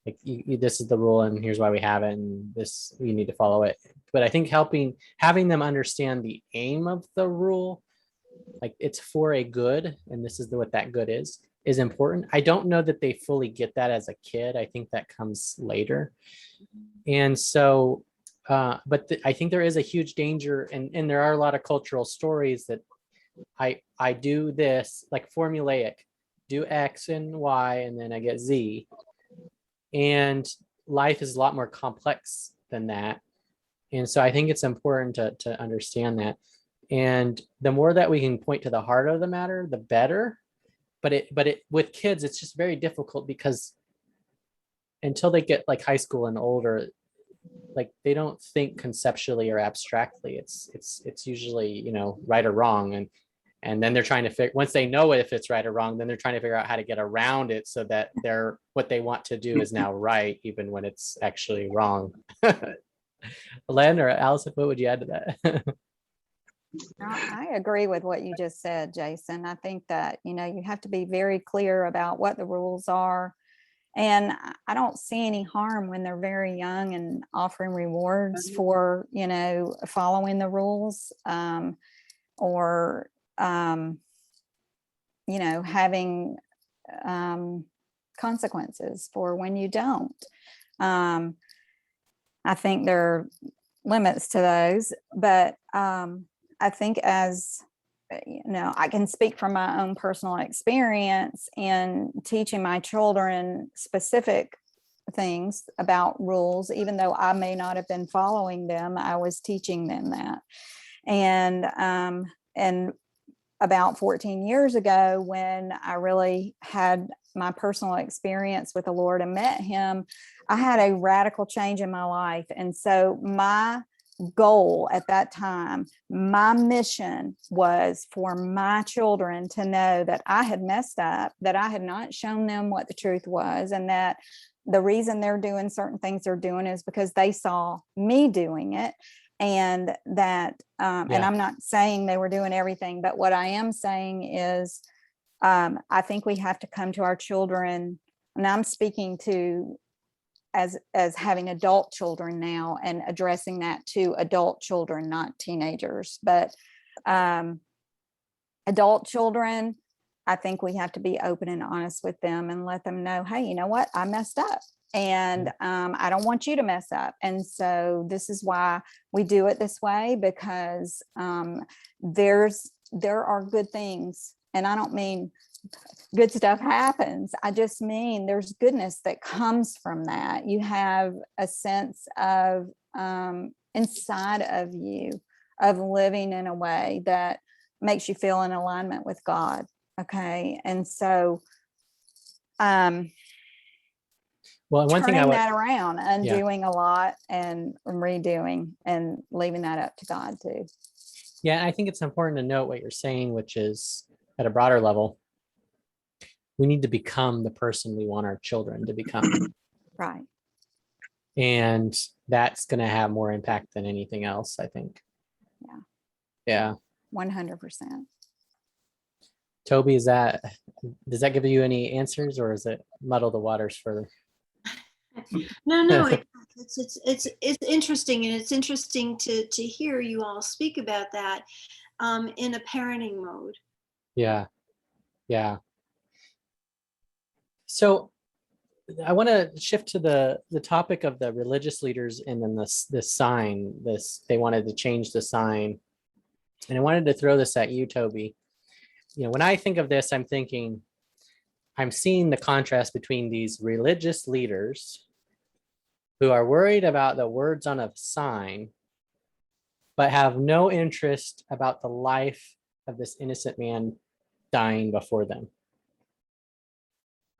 Like this is the rule and here's why we have it, and this, you need to follow it. But I think having them understand the aim of the rule, like it's for a good, and this is what that good is important. I don't know that they fully get that as a kid. I think that comes later. And so, but I think there is a huge danger, and there are a lot of cultural stories that I do this, like formulaic, do X and Y, and then I get Z. And life is a lot more complex than that. And so I think it's important to understand that. And the more that we can point to the heart of the matter, the better. But it with kids, it's just very difficult because until they get like high school and older, like they don't think conceptually or abstractly. It's usually, you know, right or wrong. And then they're trying to figure, once they know if it's right or wrong, then they're trying to figure out how to get around it so that what they want to do is now right, even when it's actually wrong. Len or Allison, what would you add to that? I agree with what you just said, Jason. I think that, you know, you have to be very clear about what the rules are. And I don't see any harm when they're very young and offering rewards for, you know, following the rules, or, you know, having consequences for when you don't. I think there are limits to those, but I think, as you know, I can speak from my own personal experience in teaching my children specific things about rules. Even though I may not have been following them, I was teaching them that. And about 14 years ago, when I really had my personal experience with the Lord and met him, I had a radical change in my life. And so my goal at that time, my mission was for my children to know that I had messed up, that I had not shown them what the truth was, and that the reason they're doing certain things they're doing is because they saw me doing it. And that, and I'm not saying they were doing everything, but what I am saying is, I think we have to come to our children, and I'm speaking to as having adult children now and addressing that to adult children, not teenagers, but adult children. I think we have to be open and honest with them and let them know, hey, you know what, I messed up, and I don't want you to mess up. And so this is why we do it this way, because there are good things, and I don't mean good stuff happens. I just mean there's goodness that comes from that. You have a sense of inside of you of living in a way that makes you feel in alignment with God. Okay. And so well, one thing turning that around, undoing a lot and redoing and leaving that up to God too. Yeah, I think it's important to note what you're saying, which is at a broader level, we need to become the person we want our children to become. Right. And that's going to have more impact than anything else, I think. Yeah. 100%. Toby, does that give you any answers, or is it muddle the waters further? No, it's interesting, and it's interesting to hear you all speak about that in a parenting mode. Yeah. So I want to shift to the topic of the religious leaders, and then this sign. They wanted to change the sign, and I wanted to throw this at you, Toby. You know, when I think of this, I'm seeing the contrast between these religious leaders who are worried about the words on a sign, but have no interest about the life of this innocent man dying before them.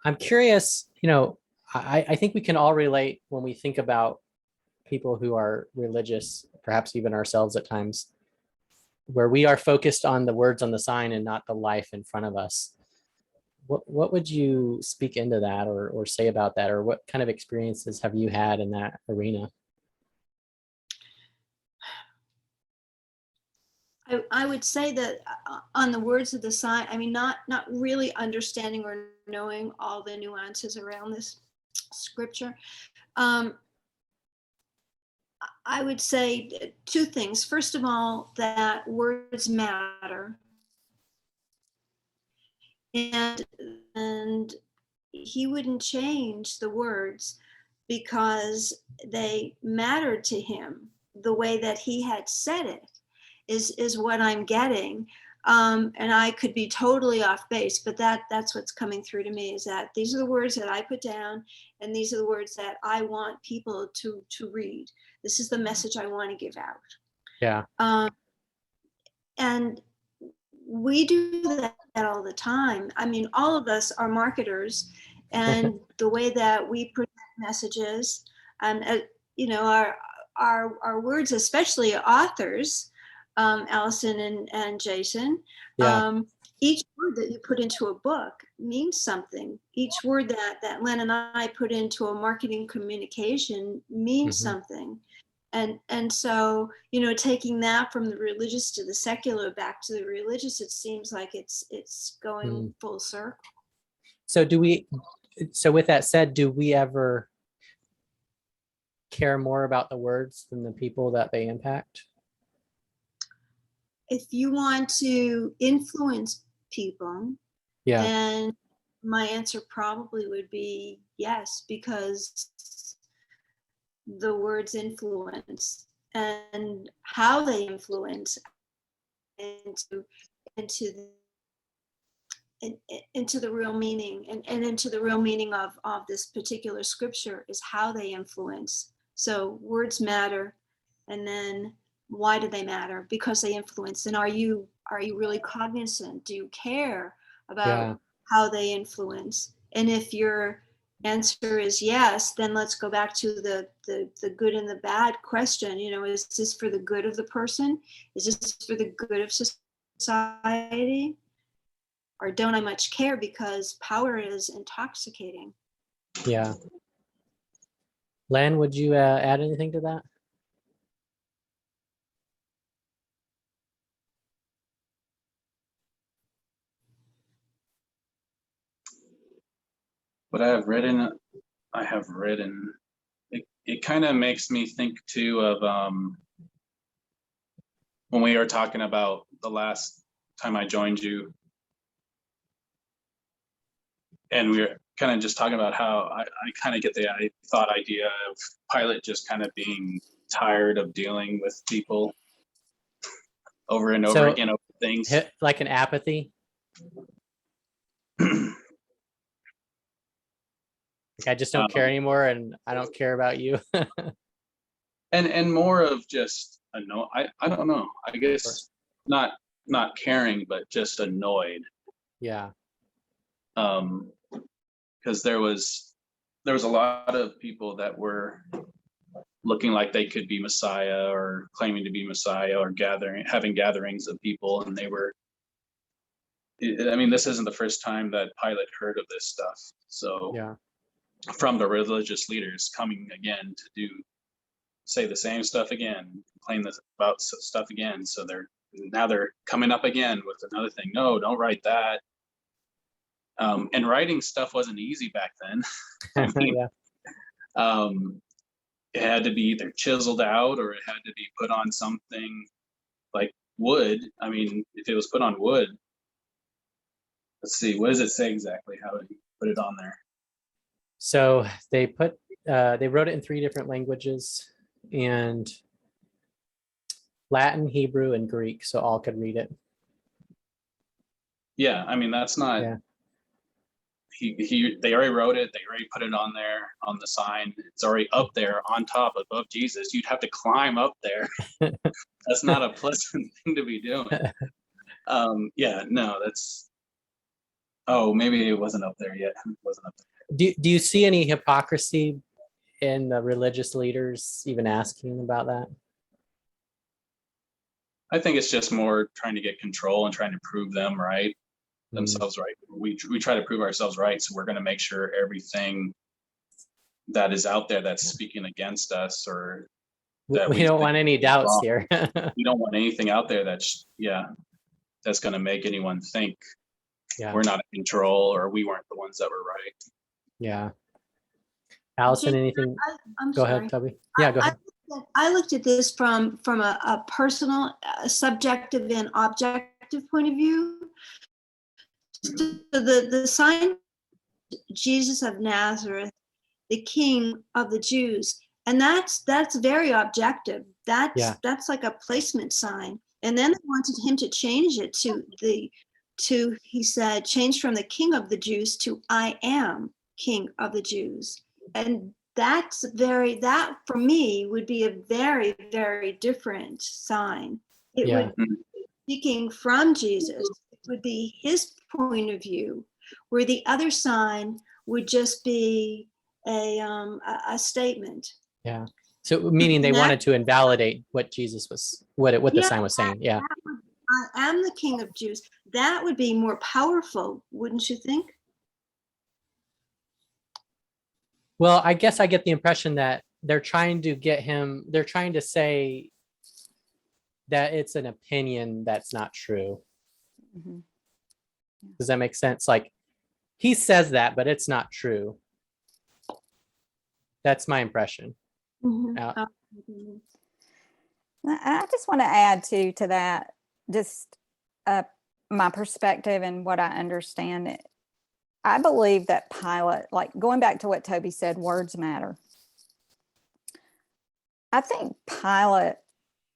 I'm curious, you know, I think we can all relate when we think about people who are religious, perhaps even ourselves at times, where we are focused on the words on the sign and not the life in front of us. What would you speak into that or say about that, or what kind of experiences have you had in that arena? I would say that on the words of the sign, I mean, not really understanding or knowing all the nuances around this scripture. I would say two things. First of all, that words matter. And he wouldn't change the words because they mattered to him. The way that he had said it is what I'm getting. And I could be totally off base, but that's what's coming through to me, is that these are the words that I put down, and these are the words that I want people to read. This is the message I want to give out. Yeah. And we do that all the time. I mean, all of us are marketers, and the way that we present messages, and you know, our words, especially authors, Allison and Jason, Yeah. each word that you put into a book means something. Each word that Len and I put into a marketing communication means something. And so, you know, taking that from the religious to the secular back to the religious, it seems like it's going full circle. So with that said, do we ever care more about the words than the people that they impact? If you want to influence people, then my answer probably would be yes, because the words influence, and how they influence into the real meaning, and into the real meaning of this particular scripture is how they influence. So words matter, and then why do they matter? Because they influence. And are you really cognizant? Do you care about how they influence? And if your answer is yes, then let's go back to the good and the bad question. You know, is this for the good of the person? Is this for the good of society? Or don't I much care, because power is intoxicating? Yeah. Len, would you add anything to that? What I have written, it kind of makes me think too of when we were talking about the last time I joined you, and we were kind of just talking about how I kind of get the idea of Pilate just kind of being tired of dealing with people over and over again over things. Like an apathy? I just don't care anymore, and I don't care about you. and more of just I don't know. I guess not caring, but just annoyed. Yeah. Because there was a lot of people that were looking like they could be Messiah, or claiming to be Messiah, or having gatherings of people, and they were. I mean, this isn't the first time that Pilate heard of this stuff. So from the religious leaders coming again to say the same stuff again, complain about stuff again. So they're coming up again with another thing. No, don't write that. And writing stuff wasn't easy back then. I mean, it had to be either chiseled out, or it had to be put on something like wood. I mean, if it was put on wood, let's see, what does it say exactly? How did you put it on there? So they wrote it in 3 different languages, and Latin, Hebrew, and Greek, so all could read it. Yeah, I mean, that's not. Yeah. They already wrote it. They already put it on there on the sign. It's already up there on top above Jesus. You'd have to climb up there. That's not a pleasant thing to be doing. Yeah, no, that's. Oh, maybe it wasn't up there yet. It wasn't up there. Do you see any hypocrisy in the religious leaders even asking about that? I think it's just more trying to get control and trying to prove themselves right. We try to prove ourselves right, so we're going to make sure everything that is out there that's speaking against us, or that we don't want any doubts here. We don't want anything out there that's going to make anyone think we're not in control, or we weren't the ones that were right. Yeah. Allison, anything? Go ahead, Tubby. Yeah, go ahead. I looked at this from a personal, subjective, and objective point of view. So the sign, Jesus of Nazareth, the King of the Jews, and that's very objective. That's like a placement sign. And then they wanted him to change it he said, change from the King of the Jews to I am King of the Jews. And that for me would be a very, very different sign. It would be speaking from Jesus. It would be his point of view, where the other sign would just be a statement. Yeah. So meaning they wanted to invalidate what Jesus was, what the sign was saying. Yeah. I am the King of Jews. That would be more powerful, wouldn't you think? Well, I guess I get the impression that they're trying to say that it's an opinion that's not true. Mm-hmm. Does that make sense? Like, he says that, but it's not true. That's my impression. Mm-hmm. I just want to add to that, just my perspective and what I understand. I believe that Pilate, like going back to what Toby said, words matter. I think Pilate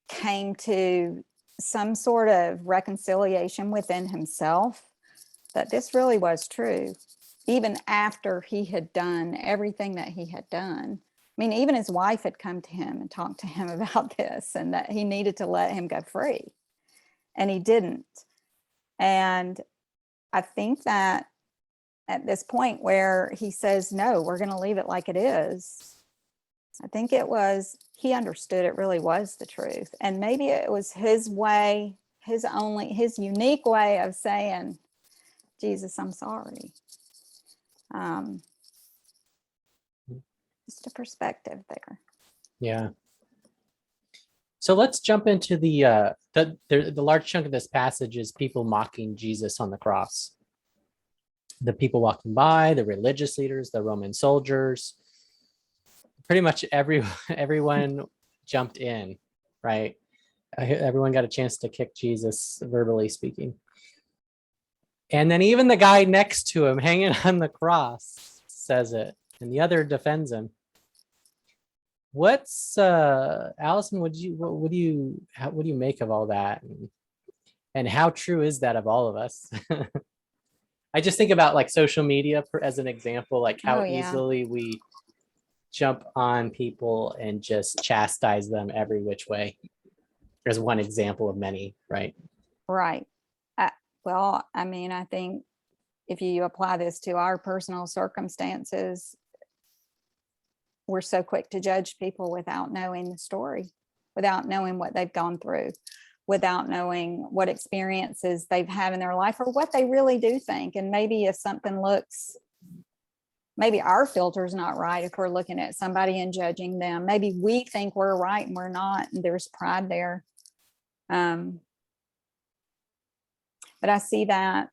came to some sort of reconciliation within himself that this really was true, even after he had done everything that he had done. I mean, even his wife had come to him and talked to him about this and that he needed to let him go free. And he didn't. And I think that at this point where he says, no, we're going to leave it like it is, I think he understood it really was the truth. And maybe it was his way, his unique way of saying, Jesus, I'm sorry. Just a perspective there. Yeah. So let's jump into the large chunk of this passage is people mocking Jesus on the cross. The people walking by, the religious leaders, the Roman soldiers, pretty much everyone jumped in, right? Everyone got a chance to kick Jesus, verbally speaking. And then even the guy next to him hanging on the cross says it, and the other defends him. What's Allison, what do you make of all that? And how true is that of all of us? I just think about like social media as an example, like how easily we jump on people and just chastise them every which way. There's one example of many, right? Right. Well, I mean, I think if you apply this to our personal circumstances, we're so quick to judge people without knowing the story, without knowing what they've gone through, without knowing what experiences they've had in their life or what they really do think. And maybe if something maybe our filter is not right if we're looking at somebody and judging them. Maybe we think we're right and we're not, and there's pride there. But I see that,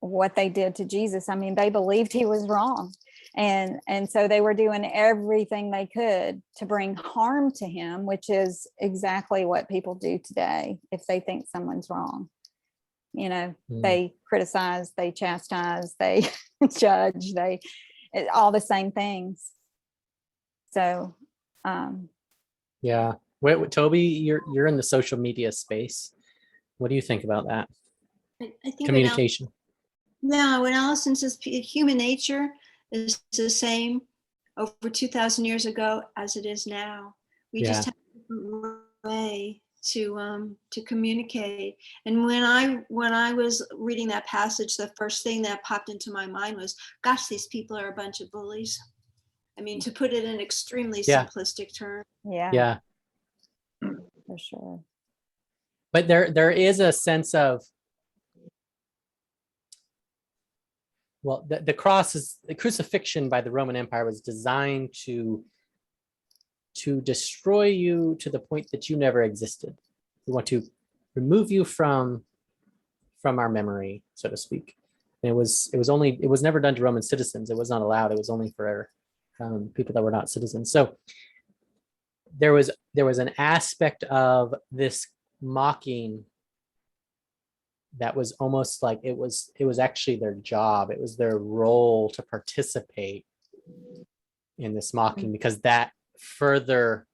what they did to Jesus. I mean, they believed he was wrong. And so they were doing everything they could to bring harm to him, which is exactly what people do today if they think someone's wrong. They criticize, they chastise, they judge, all the same things. So, yeah. Wait, Toby, you're in the social media space. What do you think about that? I think communication. When Allison says human nature is the same over 2,000 years ago as it is now. We just have a different way to communicate. And when I was reading that passage, the first thing that popped into my mind was, gosh, these people are a bunch of bullies. I mean, to put it in extremely simplistic terms. Yeah. For sure. But there is a sense of, well, the crucifixion by the Roman Empire was designed to destroy you to the point that you never existed. We want to remove you from our memory, so to speak. And it was never done to Roman citizens. It was not allowed. It was only for people that were not citizens. So there was an aspect of this mocking that was almost like it was actually their job. It was their role to participate in this mocking, because that further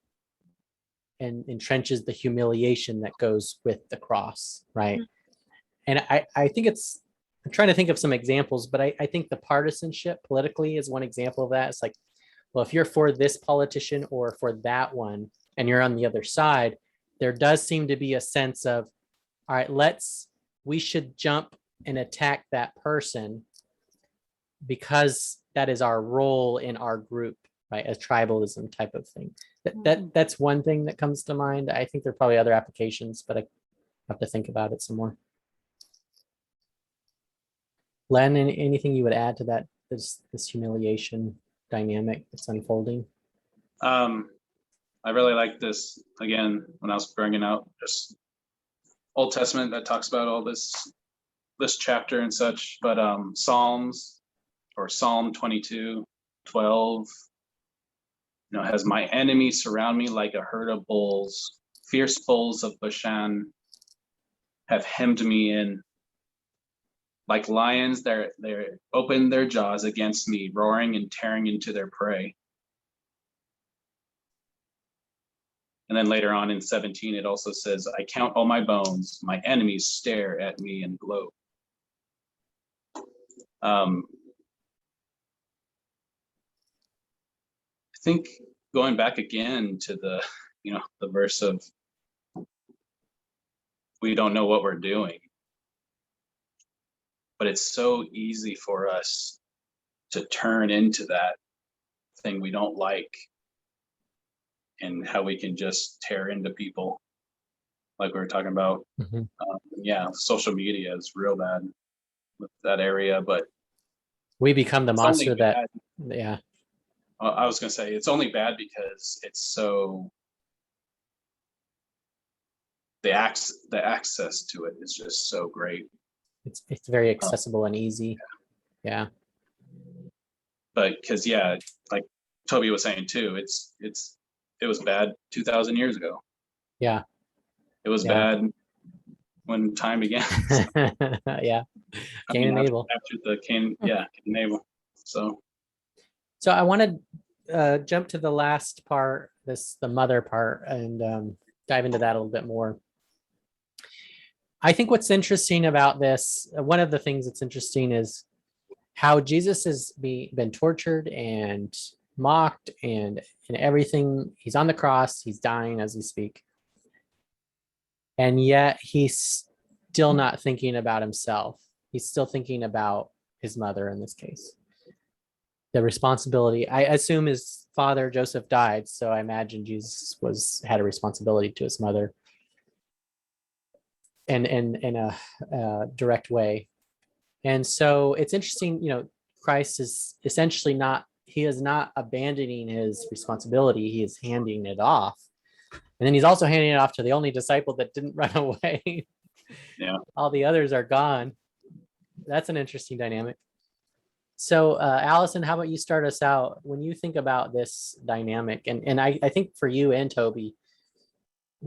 and entrenches the humiliation that goes with the cross, right? And I think I'm trying to think of some examples, but I think the partisanship politically is one example of that. It's like, well, if you're for this politician or for that one, and you're on the other side, there does seem to be a sense of, all right, we should jump and attack that person because that is our role in our group, right? A tribalism type of thing. That's one thing that comes to mind. I think there are probably other applications, but I have to think about it some more. Len, anything you would add to that, this humiliation dynamic that's unfolding? I really like this, again, when I was bringing out just Old Testament that talks about all this chapter and such, but Psalms, or Psalm 22:12, has my enemies surround me like a herd of bulls. Fierce bulls of Bashan have hemmed me in. Like lions, they open their jaws against me, roaring and tearing into their prey. And then later on in 17, it also says, I count all my bones. My enemies stare at me and gloat. I think going back again to the verse of, we don't know what we're doing, but it's so easy for us to turn into that thing we don't like, and how we can just tear into people, like we were talking about. Social media is real bad with that area, but we become the monster that, I was going to say, it's only bad because it's so, the access to it is just so great. It's very accessible and easy. Yeah. But because, like Toby was saying too, it was bad 2,000 years ago. Yeah. It was bad when time began. Yeah. Cain and Abel. After the Cain and Abel. So I want to jump to the last part, the mother part, and dive into that a little bit more. I think what's interesting about this, one of the things that's interesting is how Jesus has been tortured and mocked and everything. He's on the cross, he's dying as we speak. And yet he's still not thinking about himself. He's still thinking about his mother in this case. The responsibility, I assume his father Joseph died, so I imagine Jesus had a responsibility to his mother, and in a direct way. And so it's interesting, Christ is essentially he is not abandoning his responsibility, he is handing it off. And then he's also handing it off to the only disciple that didn't run away. Yeah. All the others are gone. That's an interesting dynamic. So Allison, how about you start us out when you think about this dynamic? And I think for you and Toby,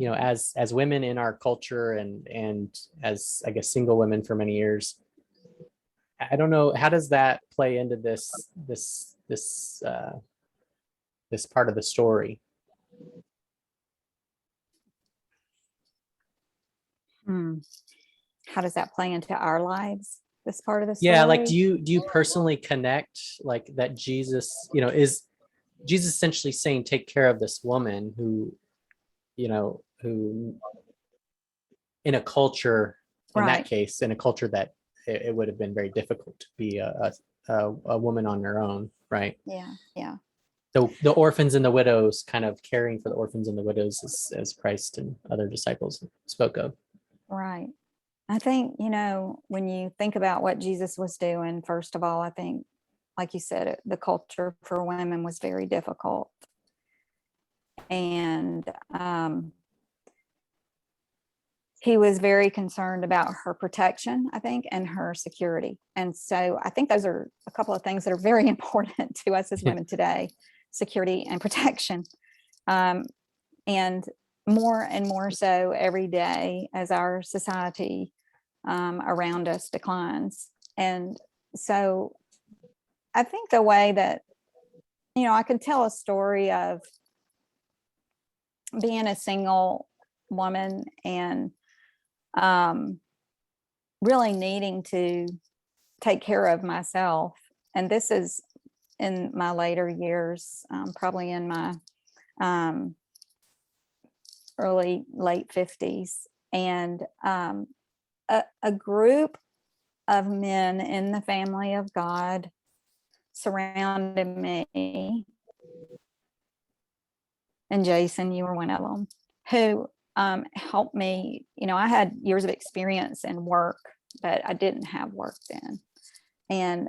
as women in our culture and as, I guess, single women for many years, I don't know, how does that play into this part of the story? How does that play into our lives? This part of the story? Yeah, like do you personally connect, like, that Jesus, is Jesus essentially saying, take care of this woman who in a culture, in that case, in a culture that it would have been very difficult to be a woman on her own, right? Yeah. The orphans and the widows, kind of caring for the orphans and the widows, as Christ and other disciples spoke of. Right. I think, when you think about what Jesus was doing, first of all, I think, like you said, the culture for women was very difficult. And he was very concerned about her protection, I think, and her security. And so I think those are a couple of things that are very important to us as women today: security and protection. And more so every day as our society around us declines. And so I think the way that, I can tell a story of being a single woman and really needing to take care of myself. And this is in my later years, probably in my late 50s. And a group of men in the family of God surrounded me. And Jason, you were one of them, who helped me. I had years of experience in work, but I didn't have work then. And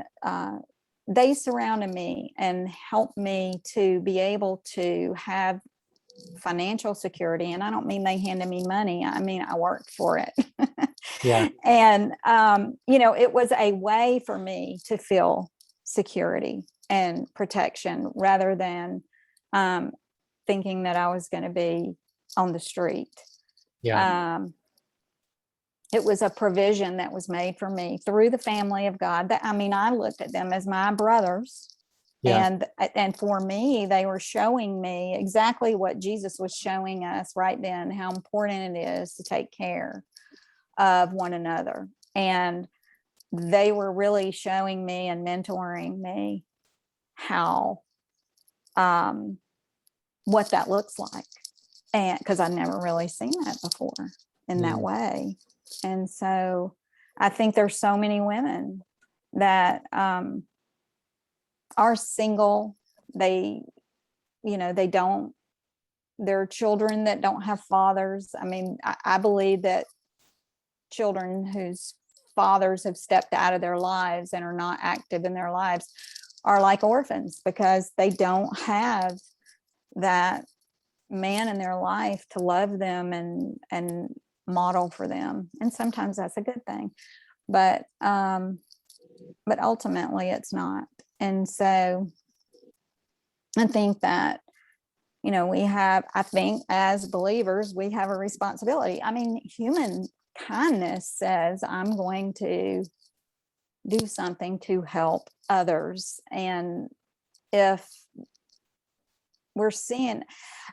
they surrounded me and helped me to be able to have financial security. And I don't mean they handed me money. I mean, I worked for it. Yeah. And, it was a way for me to feel security and protection rather than thinking that I was going to be on the street. Yeah. It was a provision that was made for me through the family of God. I looked at them as my brothers. Yeah. And for me, they were showing me exactly what Jesus was showing us right then, how important it is to take care of one another. And they were really showing me and mentoring me how, what that looks like. And because I'd never really seen that before in that way. And so I think there's so many women that are single. They're children that don't have fathers. I believe that children whose fathers have stepped out of their lives and are not active in their lives are like orphans because they don't have that man in their life to love them and model for them. And sometimes that's a good thing, but ultimately it's not. And so I think that, I think as believers, we have a responsibility. Human kindness says, I'm going to do something to help others. And if we're seeing,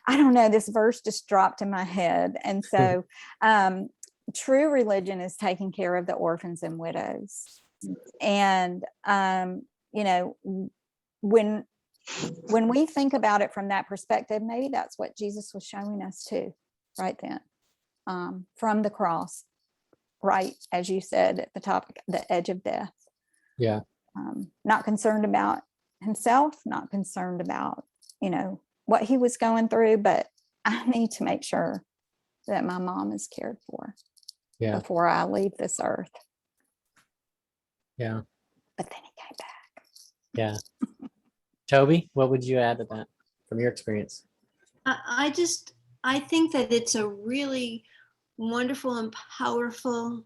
I don't know, this verse just dropped in my head. And so true religion is taking care of the orphans and widows. And, when we think about it from that perspective, maybe that's what Jesus was showing us too, right then, from the cross, right, as you said, at the edge of death. Yeah. Not concerned about himself, not concerned about, what he was going through, but I need to make sure that my mom is cared for before I leave this earth. Yeah. But then he came back. Yeah. Toby, what would you add to that from your experience? I think that it's a really wonderful and powerful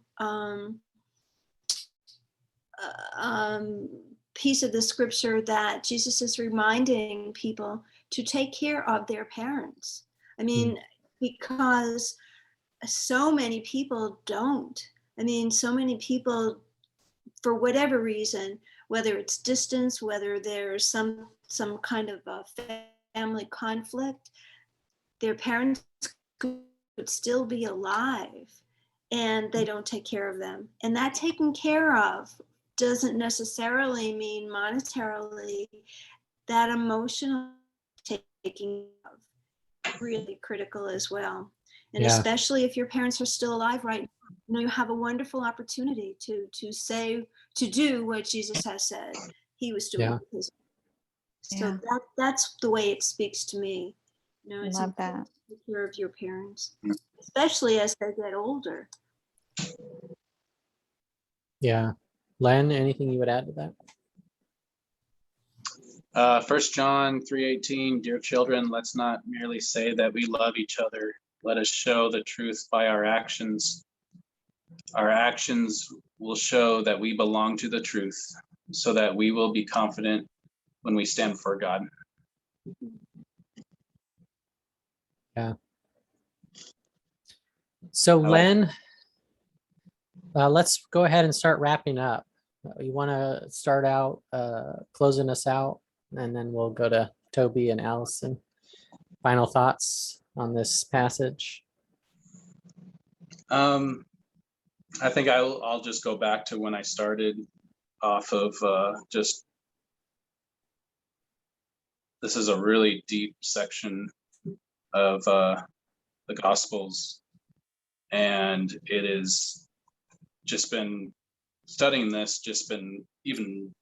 piece of the scripture that Jesus is reminding people to take care of their parents. Because so many people don't. So many people, for whatever reason, whether it's distance, whether there's some kind of a family conflict, their parents could still be alive and they don't take care of them. And that taking care of doesn't necessarily mean monetarily. That emotional taking of really critical as well. And especially if your parents are still alive right now, you have a wonderful opportunity to do what Jesus has said he was doing. So that's the way it speaks to me. It's love that. Take care of your parents, especially as they get older. Yeah. Len, anything you would add to that? 1 John 3:18, dear children, let's not merely say that we love each other. Let us show the truth by our actions. Our actions will show that we belong to the truth, so that we will be confident when we stand before God. Yeah. So Len, let's go ahead and start wrapping up. You want to start out closing us out, and then we'll go to Toby and Allison. Final thoughts? on this passage? I think I'll just go back to when I started off of just, this is a really deep section of the Gospels, and it is just been studying this, just been even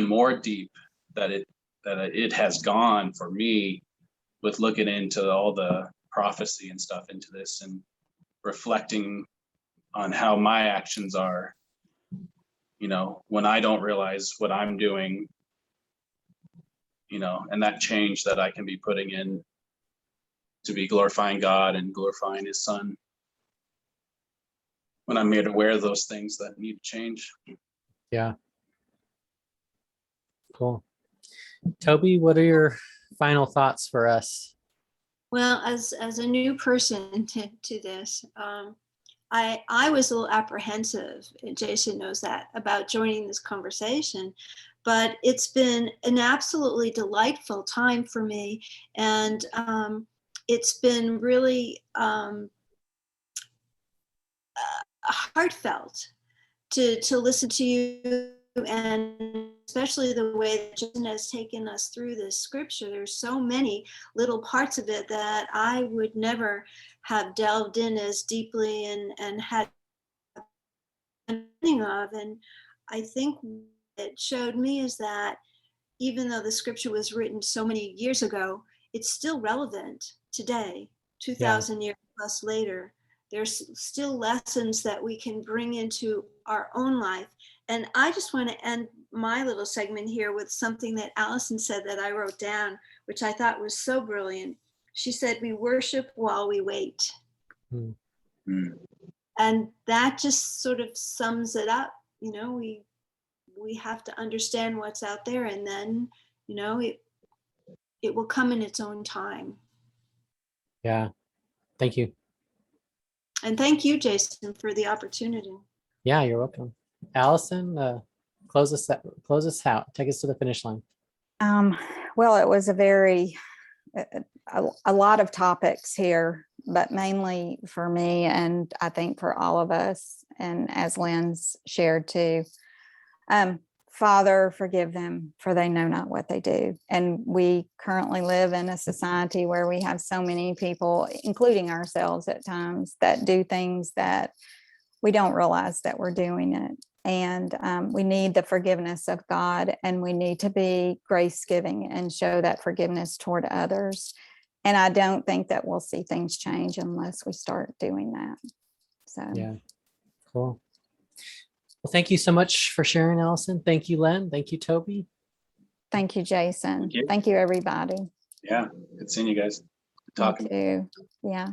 more deep that it has gone for me, with looking into all the prophecy and stuff into this and reflecting on how my actions are, when I don't realize what I'm doing, and that change that I can be putting in to be glorifying God and glorifying his son, when I'm made aware of those things that need to change. Yeah. Cool. Toby, what are your final thoughts for us? Well, as a new person to this, I was a little apprehensive, and Jason knows that, about joining this conversation, but it's been an absolutely delightful time for me, and it's been really heartfelt to listen to you, and especially the way that Jason has taken us through this scripture. There's so many little parts of it that I would never have delved in as deeply and had understanding of. And I think what it showed me is that even though the scripture was written so many years ago, it's still relevant today, 2,000 years plus later. There's still lessons that we can bring into our own life. And I just want to end my little segment here with something that Allison said that I wrote down, which I thought was so brilliant. She said, "We worship while we wait." Mm. And that just sort of sums it up. We have to understand what's out there, and then, it will come in its own time. Yeah. Thank you. And thank you, Jason, for the opportunity. Yeah, you're welcome. Allison, close us out. Take us to the finish line. Well, it was a lot of topics here, but mainly for me, and I think for all of us, and as Lynn's shared too, Father, forgive them, for they know not what they do. And we currently live in a society where we have so many people, including ourselves at times, that do things that we don't realize that we're doing it. And we need the forgiveness of God, and we need to be grace-giving and show that forgiveness toward others. And I don't think that we'll see things change unless we start doing that. So yeah, cool. Well, thank you so much for sharing, Allison. Thank you, Len. Thank you, Toby. thank you, Jason. Thank you. Thank you, everybody. Yeah, good seeing you guys. Good talking. You too. Yeah.